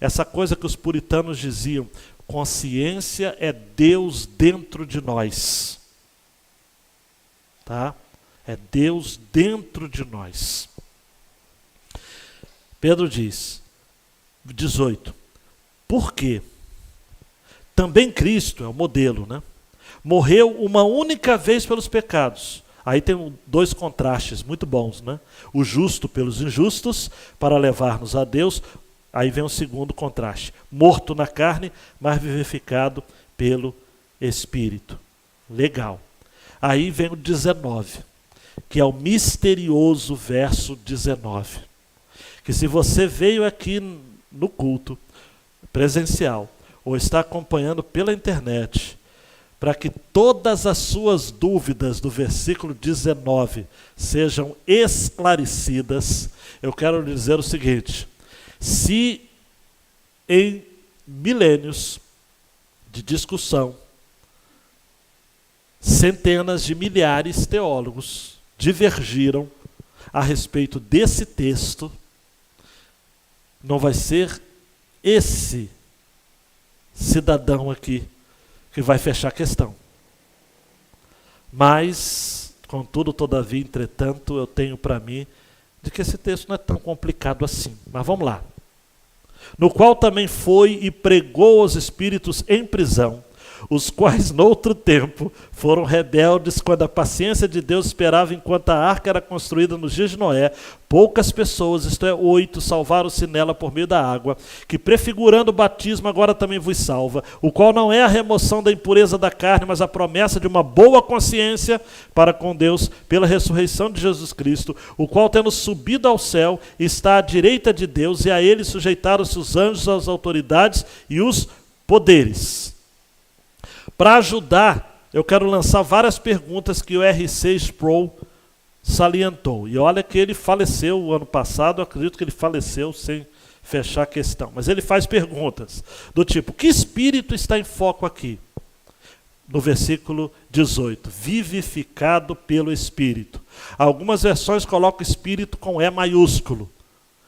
Essa coisa que os puritanos diziam: consciência é Deus dentro de nós. Tá? É Deus dentro de nós. Pedro diz, 18, por quê? Também Cristo, é o modelo, né? Morreu uma única vez pelos pecados. Aí tem dois contrastes muito bons, né? O justo pelos injustos, para levar-nos a Deus. Aí vem o segundo contraste: morto na carne, mas vivificado pelo Espírito. Legal. Aí vem o 19, que é o misterioso verso 19. Que se você veio aqui no culto presencial, ou está acompanhando pela internet, para que todas as suas dúvidas do versículo 19 sejam esclarecidas, eu quero lhe dizer o seguinte: se em milênios de discussão, centenas de milhares de teólogos divergiram a respeito desse texto, não vai ser esse cidadão aqui que vai fechar a questão. Mas, contudo, todavia, entretanto, eu tenho para mim de que esse texto não é tão complicado assim. Mas vamos lá. No qual também foi e pregou aos espíritos em prisão, os quais noutro tempo foram rebeldes quando a paciência de Deus esperava enquanto a arca era construída nos dias de Noé. Poucas pessoas, isto é 8, salvaram-se nela por meio da água, que prefigurando o batismo agora também vos salva, o qual não é a remoção da impureza da carne, mas a promessa de uma boa consciência para com Deus pela ressurreição de Jesus Cristo, o qual tendo subido ao céu está à direita de Deus, e a ele sujeitaram-se os anjos, as autoridades e os poderes. Para ajudar, eu quero lançar várias perguntas que o R.C. Sproul salientou. E olha que ele faleceu o ano passado, eu acredito que ele faleceu sem fechar a questão. Mas ele faz perguntas do tipo: que espírito está em foco aqui? No versículo 18, vivificado pelo Espírito. Algumas versões colocam Espírito com E maiúsculo.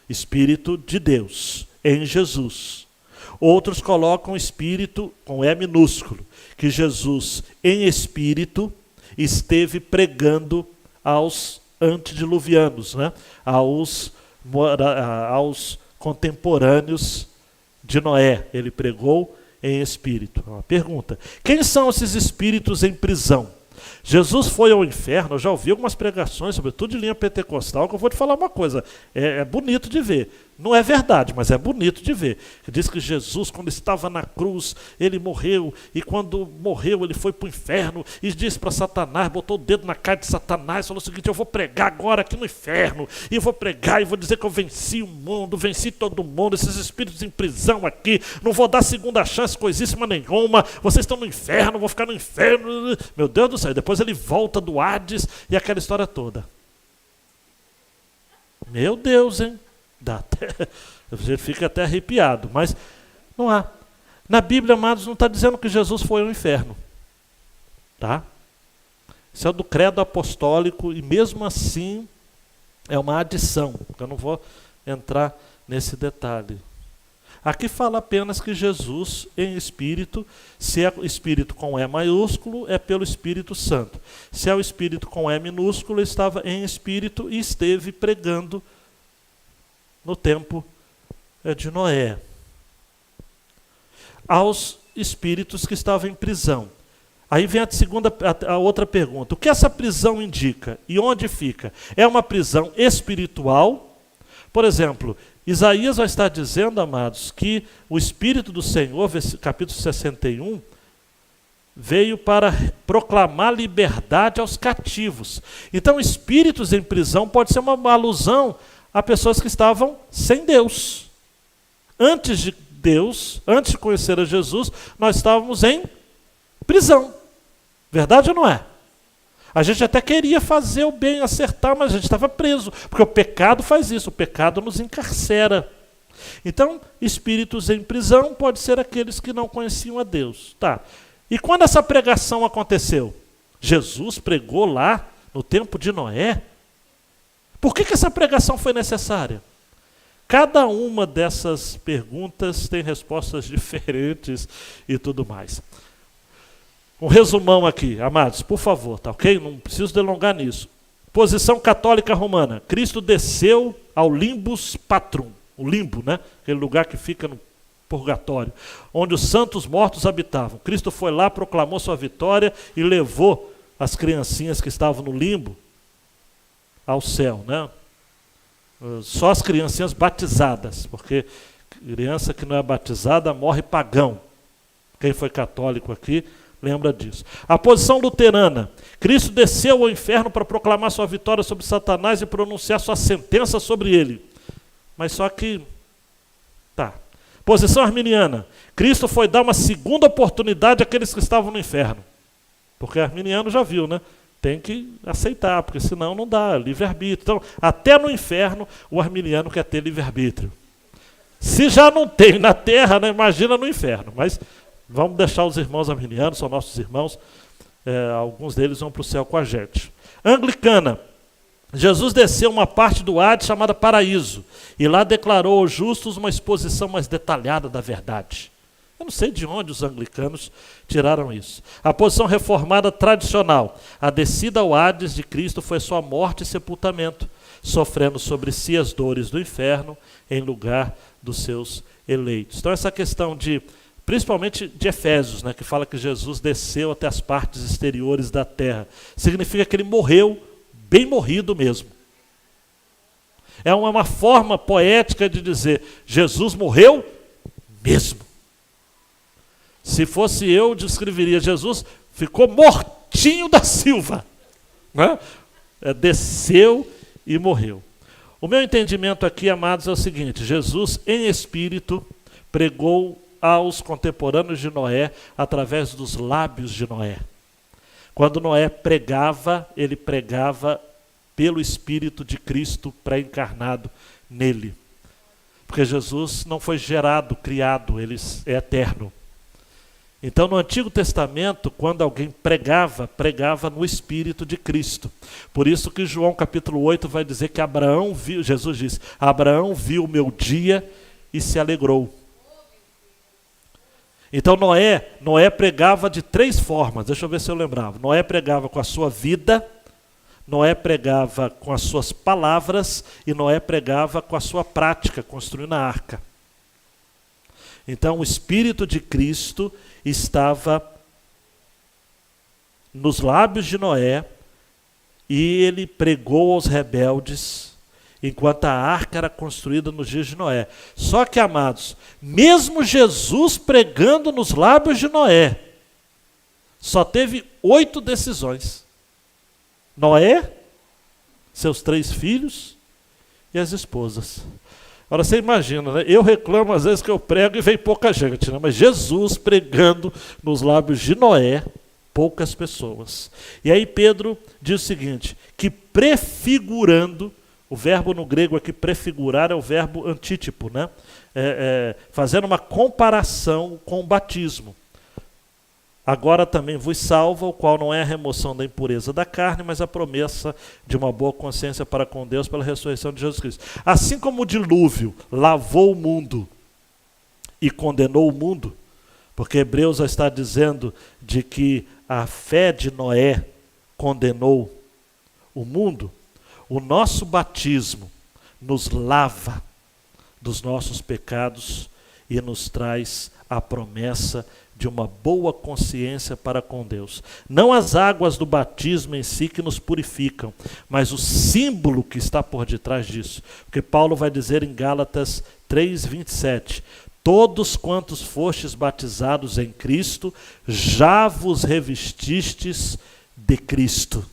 Espírito de Deus, em Jesus. Outros colocam Espírito com E minúsculo, que Jesus, em Espírito, esteve pregando aos antediluvianos, né? aos contemporâneos de Noé. Ele pregou em Espírito. Uma pergunta: quem são esses espíritos em prisão? Jesus foi ao inferno. Eu já ouvi algumas pregações, sobretudo de linha pentecostal, que eu vou te falar uma coisa, é bonito de ver. Não é verdade, mas é bonito de ver. Diz que Jesus, quando estava na cruz, ele morreu, e quando morreu ele foi para o inferno, e disse para Satanás, botou o dedo na cara de Satanás, falou o seguinte: eu vou pregar agora aqui no inferno, e vou pregar e vou dizer que eu venci o mundo, venci todo mundo, esses espíritos em prisão aqui, não vou dar segunda chance, coisíssima nenhuma, vocês estão no inferno, vou ficar no inferno. Meu Deus do céu. Depois ele volta do Hades e aquela história toda. Meu Deus, hein? A gente fica até arrepiado, mas não há. Na Bíblia, amados, não está dizendo que Jesus foi ao inferno. Tá? Isso é do credo apostólico e mesmo assim é uma adição. Eu não vou entrar nesse detalhe. Aqui fala apenas que Jesus em Espírito, se é o Espírito com E maiúsculo, é pelo Espírito Santo. Se é o Espírito com E minúsculo, estava em Espírito e esteve pregando no tempo de Noé, aos espíritos que estavam em prisão. Aí vem a outra pergunta: o que essa prisão indica e onde fica? É uma prisão espiritual? Por exemplo, Isaías vai estar dizendo, amados, que o Espírito do Senhor, capítulo 61, veio para proclamar liberdade aos cativos. Então, espíritos em prisão pode ser uma alusão a pessoas que estavam sem Deus. Antes de Deus, antes de conhecer a Jesus, nós estávamos em prisão. Verdade ou não é? A gente até queria fazer o bem, acertar, mas a gente estava preso, porque o pecado faz isso, o pecado nos encarcera. Então, espíritos em prisão pode ser aqueles que não conheciam a Deus. Tá. E quando essa pregação aconteceu? Jesus pregou lá no tempo de Noé? Por que essa pregação foi necessária? Cada uma dessas perguntas tem respostas diferentes e tudo mais. Um resumão aqui, amados, por favor, tá ok? Não preciso delongar nisso. Posição católica romana. Cristo desceu ao limbus patrum. O limbo, né? Aquele lugar que fica no purgatório, onde os santos mortos habitavam. Cristo foi lá, proclamou sua vitória e levou as criancinhas que estavam no limbo ao céu, né? Só as criancinhas batizadas, porque criança que não é batizada morre pagão. Quem foi católico aqui lembra disso. A posição luterana. Cristo desceu ao inferno para proclamar sua vitória sobre Satanás e pronunciar sua sentença sobre ele. Mas só que, tá. Posição arminiana. Cristo foi dar uma segunda oportunidade àqueles que estavam no inferno. Porque arminiano já viu, né? Tem que aceitar, porque senão não dá, livre-arbítrio. Então, até no inferno, o arminiano quer ter livre-arbítrio. Se já não tem na terra, né, imagina no inferno. Mas vamos deixar os irmãos arminianos, são nossos irmãos, alguns deles vão para o céu com a gente. Anglicana. Jesus desceu uma parte do Hades chamada Paraíso, e lá declarou aos justos uma exposição mais detalhada da verdade. Eu não sei de onde os anglicanos tiraram isso. A posição reformada tradicional. A descida ao Hades de Cristo foi sua morte e sepultamento, sofrendo sobre si as dores do inferno em lugar dos seus eleitos. Então essa questão principalmente de Efésios, né, que fala que Jesus desceu até as partes exteriores da terra, significa que ele morreu, bem morrido mesmo. É uma forma poética de dizer, Jesus morreu mesmo. Se fosse eu, descreveria Jesus, ficou mortinho da Silva. Né? Desceu e morreu. O meu entendimento aqui, amados, é o seguinte, Jesus, em espírito, pregou aos contemporâneos de Noé através dos lábios de Noé. Quando Noé pregava, ele pregava pelo Espírito de Cristo pré-encarnado nele. Porque Jesus não foi gerado, criado, ele é eterno. Então, no Antigo Testamento, quando alguém pregava no Espírito de Cristo. Por isso que João capítulo 8 vai dizer que Abraão viu, Jesus diz, Abraão viu o meu dia e se alegrou. Então Noé pregava de 3 formas, deixa eu ver se eu lembrava. Noé pregava com a sua vida, Noé pregava com as suas palavras e Noé pregava com a sua prática, construindo a arca. Então o Espírito de Cristo estava nos lábios de Noé e ele pregou aos rebeldes enquanto a arca era construída nos dias de Noé. Só que, amados, mesmo Jesus pregando nos lábios de Noé, só teve 8 decisões. Noé, seus 3 filhos e as esposas. Agora você imagina, né? Eu reclamo às vezes que eu prego e vem pouca gente, né? Mas Jesus pregando nos lábios de Noé, poucas pessoas. E aí Pedro diz o seguinte, que prefigurando, o verbo no grego aqui, prefigurar, é o verbo antítipo, né? Fazendo uma comparação com o batismo. Agora também vos salva, o qual não é a remoção da impureza da carne, mas a promessa de uma boa consciência para com Deus pela ressurreição de Jesus Cristo. Assim como o dilúvio lavou o mundo e condenou o mundo, porque Hebreus já está dizendo de que a fé de Noé condenou o mundo, o nosso batismo nos lava dos nossos pecados e nos traz a promessa de uma boa consciência para com Deus. Não as águas do batismo em si que nos purificam, mas o símbolo que está por detrás disso. Porque Paulo vai dizer em Gálatas 3:27, Todos quantos fostes batizados em Cristo, já vos revestistes de Cristo.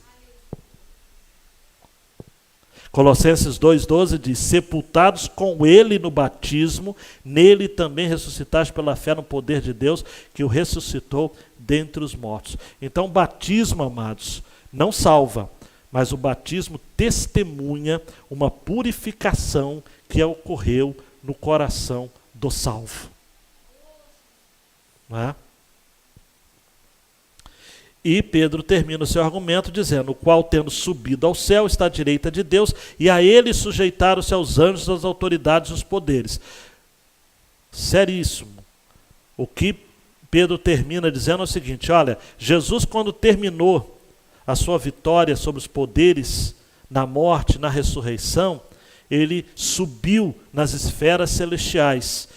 Colossenses 2,12 diz, sepultados com ele no batismo, nele também ressuscitaste pela fé no poder de Deus, que o ressuscitou dentre os mortos. Então o batismo, amados, não salva, mas o batismo testemunha uma purificação que ocorreu no coração do salvo. Não é? E Pedro termina o seu argumento dizendo, o qual tendo subido ao céu está à direita de Deus, e a ele sujeitaram-se aos anjos, às autoridades e os poderes. Seríssimo. O que Pedro termina dizendo é o seguinte, olha, Jesus quando terminou a sua vitória sobre os poderes na morte, na ressurreição, ele subiu nas esferas celestiais.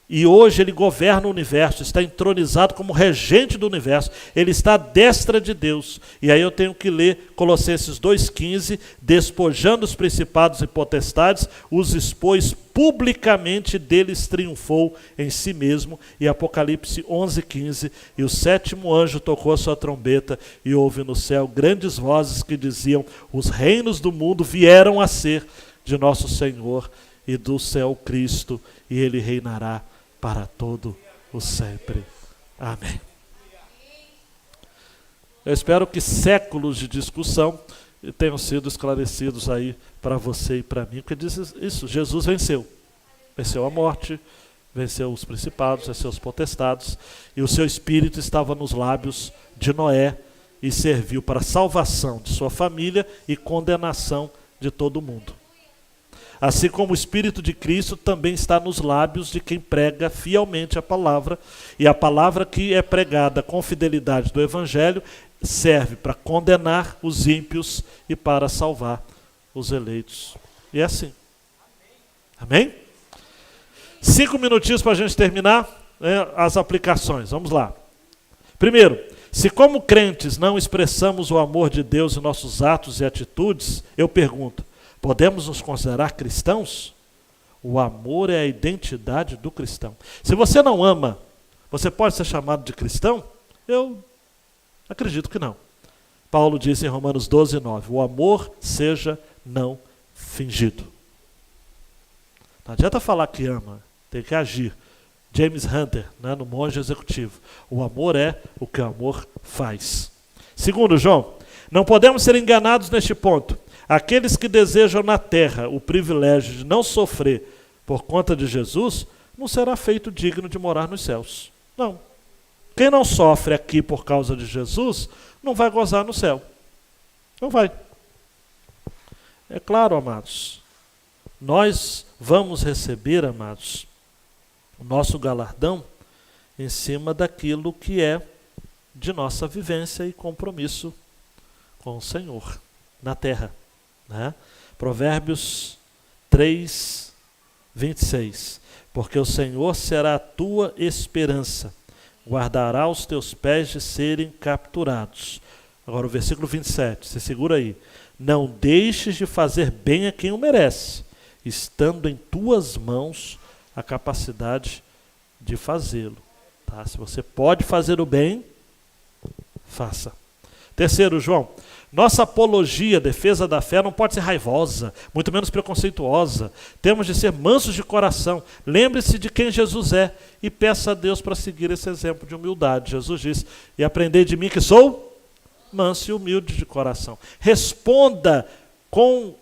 E hoje ele governa o universo, está entronizado como regente do universo. Ele está à destra de Deus. E aí eu tenho que ler Colossenses 2,15, despojando os principados e potestades, os expôs publicamente, deles triunfou em si mesmo. E Apocalipse 11,15, e o sétimo anjo tocou a sua trombeta, e houve no céu grandes vozes que diziam, os reinos do mundo vieram a ser de nosso Senhor e do céu Cristo, e ele reinará para todo o sempre. Amém. Eu espero que séculos de discussão tenham sido esclarecidos aí para você e para mim, porque diz isso, Jesus venceu. Venceu a morte, venceu os principados, venceu os potestados, e o seu espírito estava nos lábios de Noé e serviu para a salvação de sua família e condenação de todo mundo. Assim como o Espírito de Cristo também está nos lábios de quem prega fielmente a palavra, e a palavra que é pregada com fidelidade do Evangelho serve para condenar os ímpios e para salvar os eleitos. E é assim. Amém? 5 minutinhos para a gente terminar, né, as aplicações. Vamos lá. Primeiro, se como crentes não expressamos o amor de Deus em nossos atos e atitudes, eu pergunto, podemos nos considerar cristãos? O amor é a identidade do cristão. Se você não ama, você pode ser chamado de cristão? Eu acredito que não. Paulo disse em Romanos 12,9, o amor seja não fingido. Não adianta falar que ama, tem que agir. James Hunter, né, no Monge Executivo. O amor é o que o amor faz. Segundo, João, não podemos ser enganados neste ponto. Aqueles que desejam na terra o privilégio de não sofrer por conta de Jesus, não será feito digno de morar nos céus. Não. Quem não sofre aqui por causa de Jesus, não vai gozar no céu. Não vai. É claro, amados, nós vamos receber, amados, o nosso galardão em cima daquilo que é de nossa vivência e compromisso com o Senhor na terra. Né? Provérbios 3, 26. Porque o Senhor será a tua esperança, guardará os teus pés de serem capturados. Agora o versículo 27, você segura aí. Não deixes de fazer bem a quem o merece, estando em tuas mãos a capacidade de fazê-lo. Tá? Se você pode fazer o bem, faça. Terceiro, João, nossa apologia, defesa da fé, não pode ser raivosa, muito menos preconceituosa. Temos de ser mansos de coração. Lembre-se de quem Jesus é e peça a Deus para seguir esse exemplo de humildade. Jesus disse, e aprendei de mim que sou manso e humilde de coração. Responda com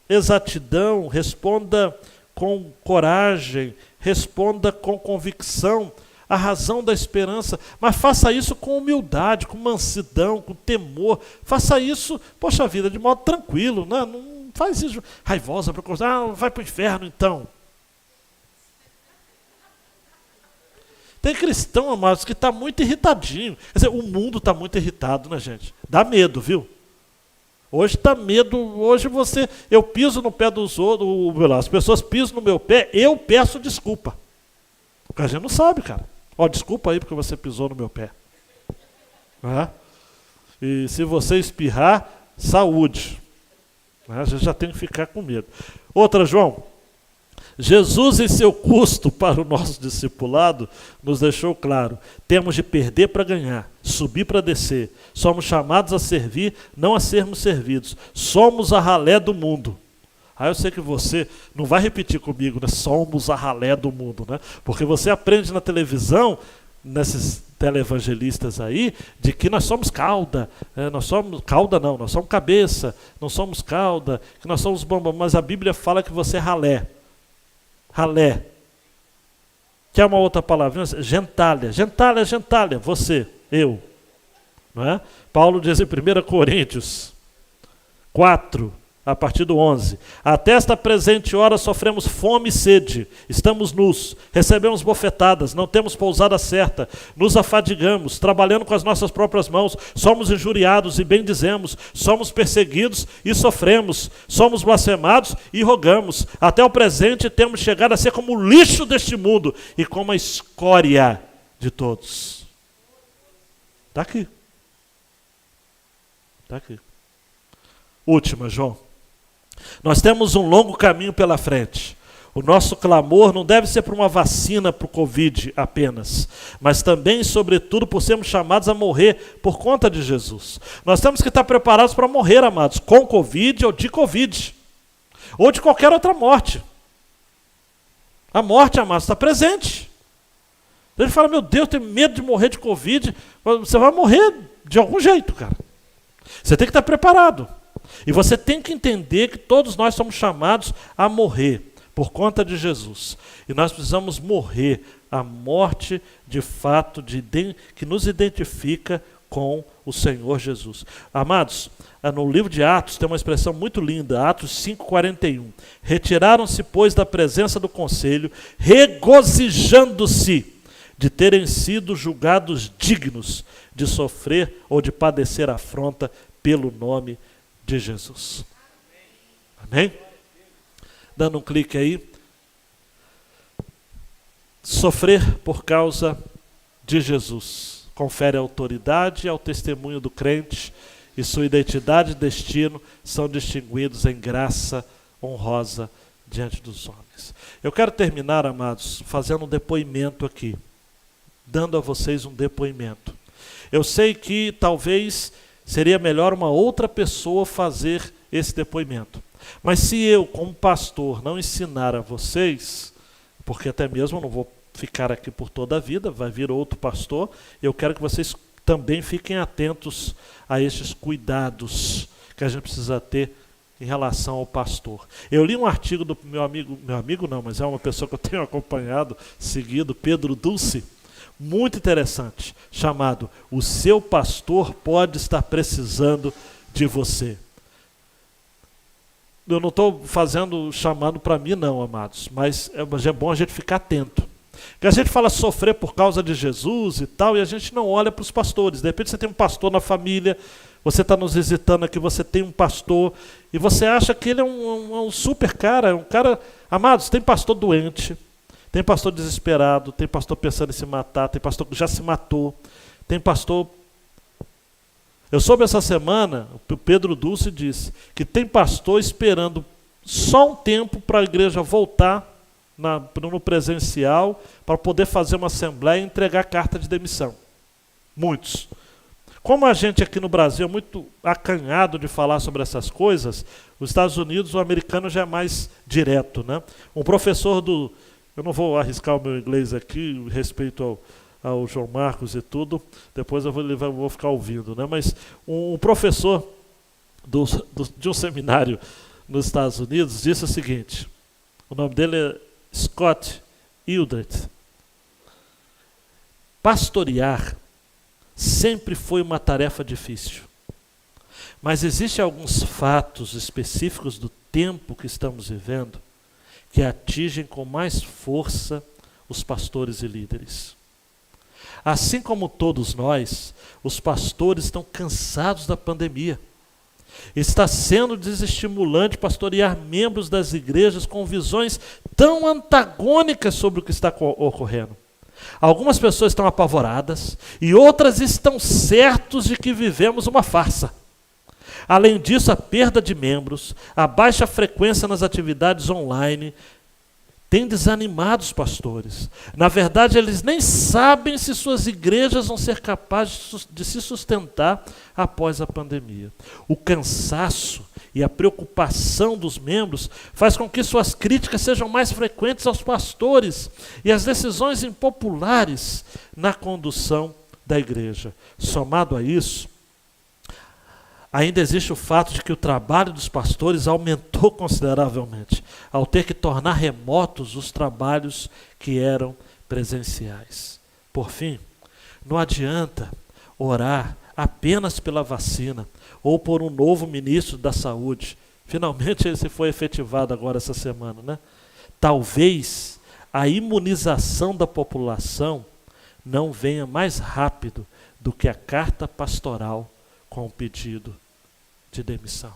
exatidão, responda com coragem, responda com convicção, a razão da esperança, mas faça isso com humildade, com mansidão, com temor. Faça isso, poxa vida, de modo tranquilo, né? Não faz isso raivosa, vai para o inferno então. Tem cristão, amados, que está muito irritadinho. Quer dizer, o mundo está muito irritado, né, gente? Dá medo, viu? Hoje está medo, eu piso no pé dos outros, as pessoas pisam no meu pé, eu peço desculpa. Porque a gente não sabe, cara. Desculpa aí porque você pisou no meu pé. E se você espirrar, saúde. A gente já tem que ficar com medo. Outra, João. Jesus, em seu custo para o nosso discipulado, nos deixou claro: temos de perder para ganhar, subir para descer. Somos chamados a servir, não a sermos servidos. Somos a ralé do mundo. Aí eu sei que você não vai repetir comigo, né? Somos a ralé do mundo, né? Porque você aprende na televisão, nesses televangelistas aí, de que nós somos cauda, nós somos cauda não, nós somos cabeça, não somos cauda, que nós somos bambam, mas a Bíblia fala que você é ralé. Ralé. Que é uma outra palavra, gentalha, gentalha, gentalha, você, eu. Não é? Paulo diz em 1 Coríntios 4, a partir do 11: até esta presente hora sofremos fome e sede, estamos nus, recebemos bofetadas, não temos pousada certa, nos afadigamos, trabalhando com as nossas próprias mãos, somos injuriados e bendizemos, somos perseguidos e sofremos, somos blasfemados e rogamos. Até o presente temos chegado a ser como o lixo deste mundo e como a escória de todos. Está aqui. Está aqui. Última, João. Nós temos um longo caminho pela frente. O nosso clamor não deve ser por uma vacina para o Covid apenas, mas também, sobretudo, por sermos chamados a morrer por conta de Jesus. Nós temos que estar preparados para morrer, amados, com Covid ou de Covid, ou de qualquer outra morte. A morte, amados, está presente. A gente fala: meu Deus, eu tenho medo de morrer de Covid. Você vai morrer de algum jeito, cara. Você tem que estar preparado. E você tem que entender que todos nós somos chamados a morrer por conta de Jesus. E nós precisamos morrer a morte de fato que nos identifica com o Senhor Jesus. Amados, no livro de Atos tem uma expressão muito linda, Atos 5:41. Retiraram-se, pois, da presença do conselho, regozijando-se de terem sido julgados dignos de sofrer ou de padecer afronta pelo nome de Jesus. Amém? Dando um clique aí. Sofrer por causa de Jesus confere autoridade ao testemunho do crente, e sua identidade e destino são distinguidos em graça honrosa diante dos homens. Eu quero terminar, amados, fazendo um depoimento aqui, dando a vocês um depoimento. Eu sei que talvez seria melhor uma outra pessoa fazer esse depoimento. Mas se eu, como pastor, não ensinar a vocês, porque até mesmo eu não vou ficar aqui por toda a vida, vai vir outro pastor, eu quero que vocês também fiquem atentos a estes cuidados que a gente precisa ter em relação ao pastor. Eu li um artigo do meu amigo não, mas é uma pessoa que eu tenho acompanhado, seguido, Pedro Dulce, muito interessante, chamado "O seu pastor pode estar precisando de você". Eu não estou chamando para mim não, amados, mas é bom a gente ficar atento. Porque a gente fala sofrer por causa de Jesus e tal, e a gente não olha para os pastores. De repente você tem um pastor na família, você está nos visitando aqui, você tem um pastor, e você acha que ele é um super cara, é um cara... Amados, tem pastor doente, tem pastor desesperado, tem pastor pensando em se matar, tem pastor que já se matou, tem pastor... Eu soube essa semana, o Pedro Dulce disse, que tem pastor esperando só um tempo para a igreja voltar no presencial, para poder fazer uma assembleia e entregar carta de demissão. Muitos. Como a gente aqui no Brasil é muito acanhado de falar sobre essas coisas, os Estados Unidos, o americano já é mais direto, né? Um professor eu não vou arriscar o meu inglês aqui, respeito ao João Marcos e tudo, depois eu vou ficar ouvindo, né? Mas um professor de um seminário nos Estados Unidos disse o seguinte, o nome dele é Scott Hildreth: pastorear sempre foi uma tarefa difícil, mas existem alguns fatos específicos do tempo que estamos vivendo que atingem com mais força os pastores e líderes. Assim como todos nós, os pastores estão cansados da pandemia. Está sendo desestimulante pastorear membros das igrejas com visões tão antagônicas sobre o que está ocorrendo. Algumas pessoas estão apavoradas e outras estão certos de que vivemos uma farsa. Além disso, a perda de membros, a baixa frequência nas atividades online tem desanimado os pastores. Na verdade, eles nem sabem se suas igrejas vão ser capazes de se sustentar após a pandemia. O cansaço e a preocupação dos membros faz com que suas críticas sejam mais frequentes aos pastores e às decisões impopulares na condução da igreja. Somado a isso, ainda existe o fato de que o trabalho dos pastores aumentou consideravelmente, ao ter que tornar remotos os trabalhos que eram presenciais. Por fim, não adianta orar apenas pela vacina ou por um novo ministro da saúde. Finalmente esse foi efetivado agora essa semana, né? Talvez a imunização da população não venha mais rápido do que a carta pastoral com o pedido de demissão.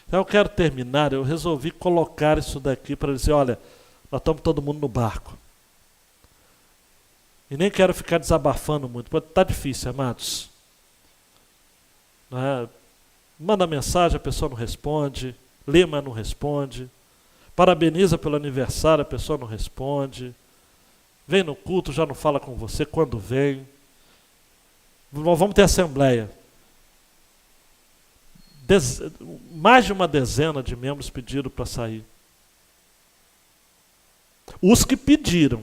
Então eu quero terminar, eu resolvi colocar isso daqui para dizer, olha, nós estamos todo mundo no barco. E nem quero ficar desabafando muito, está difícil, amados. Não é? Manda mensagem, a pessoa não responde, lê, mas não responde, parabeniza pelo aniversário, a pessoa não responde, vem no culto, já não fala com você quando vem. Vamos ter assembleia. Mais de uma dezena de membros pediram para sair. Os que pediram.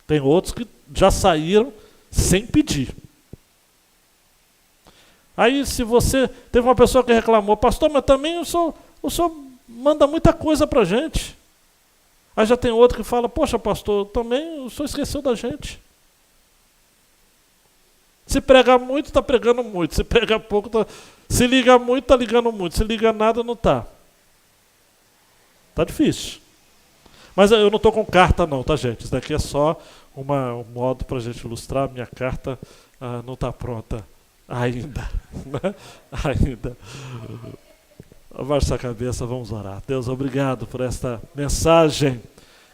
Tem outros que já saíram sem pedir. Aí se você... Teve uma pessoa que reclamou, pastor, mas também o senhor manda muita coisa para a gente. Aí já tem outro que fala, poxa pastor, também o senhor esqueceu da gente. Se prega muito, está pregando muito. Se prega pouco, se liga muito, está ligando muito. Se liga nada, não está. Está difícil. Mas eu não estou com carta não, tá gente? Isso daqui é só um modo para a gente ilustrar. Minha carta não está pronta ainda. Né? Ainda. Abaixa a cabeça, vamos orar. Deus, obrigado por esta mensagem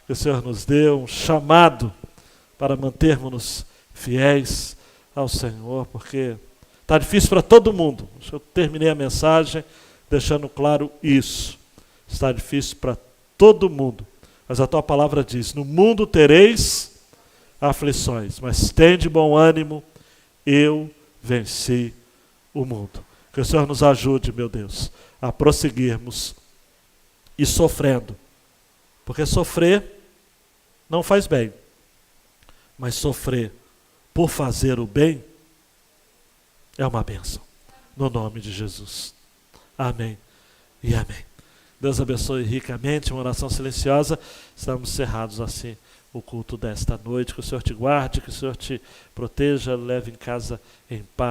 que o Senhor nos deu, um chamado para mantermos-nos fiéis ao Senhor, porque está difícil para todo mundo. Eu terminei a mensagem deixando claro isso. Está difícil para todo mundo. Mas a tua palavra diz, no mundo tereis aflições, mas tende bom ânimo, eu venci o mundo. Que o Senhor nos ajude, meu Deus, a prosseguirmos e sofrendo. Porque sofrer não faz bem, mas sofrer por fazer o bem é uma bênção. No nome de Jesus. Amém e amém. Deus abençoe ricamente, uma oração silenciosa. Estamos cerrados assim o culto desta noite. Que o Senhor te guarde, que o Senhor te proteja, leve em casa em paz.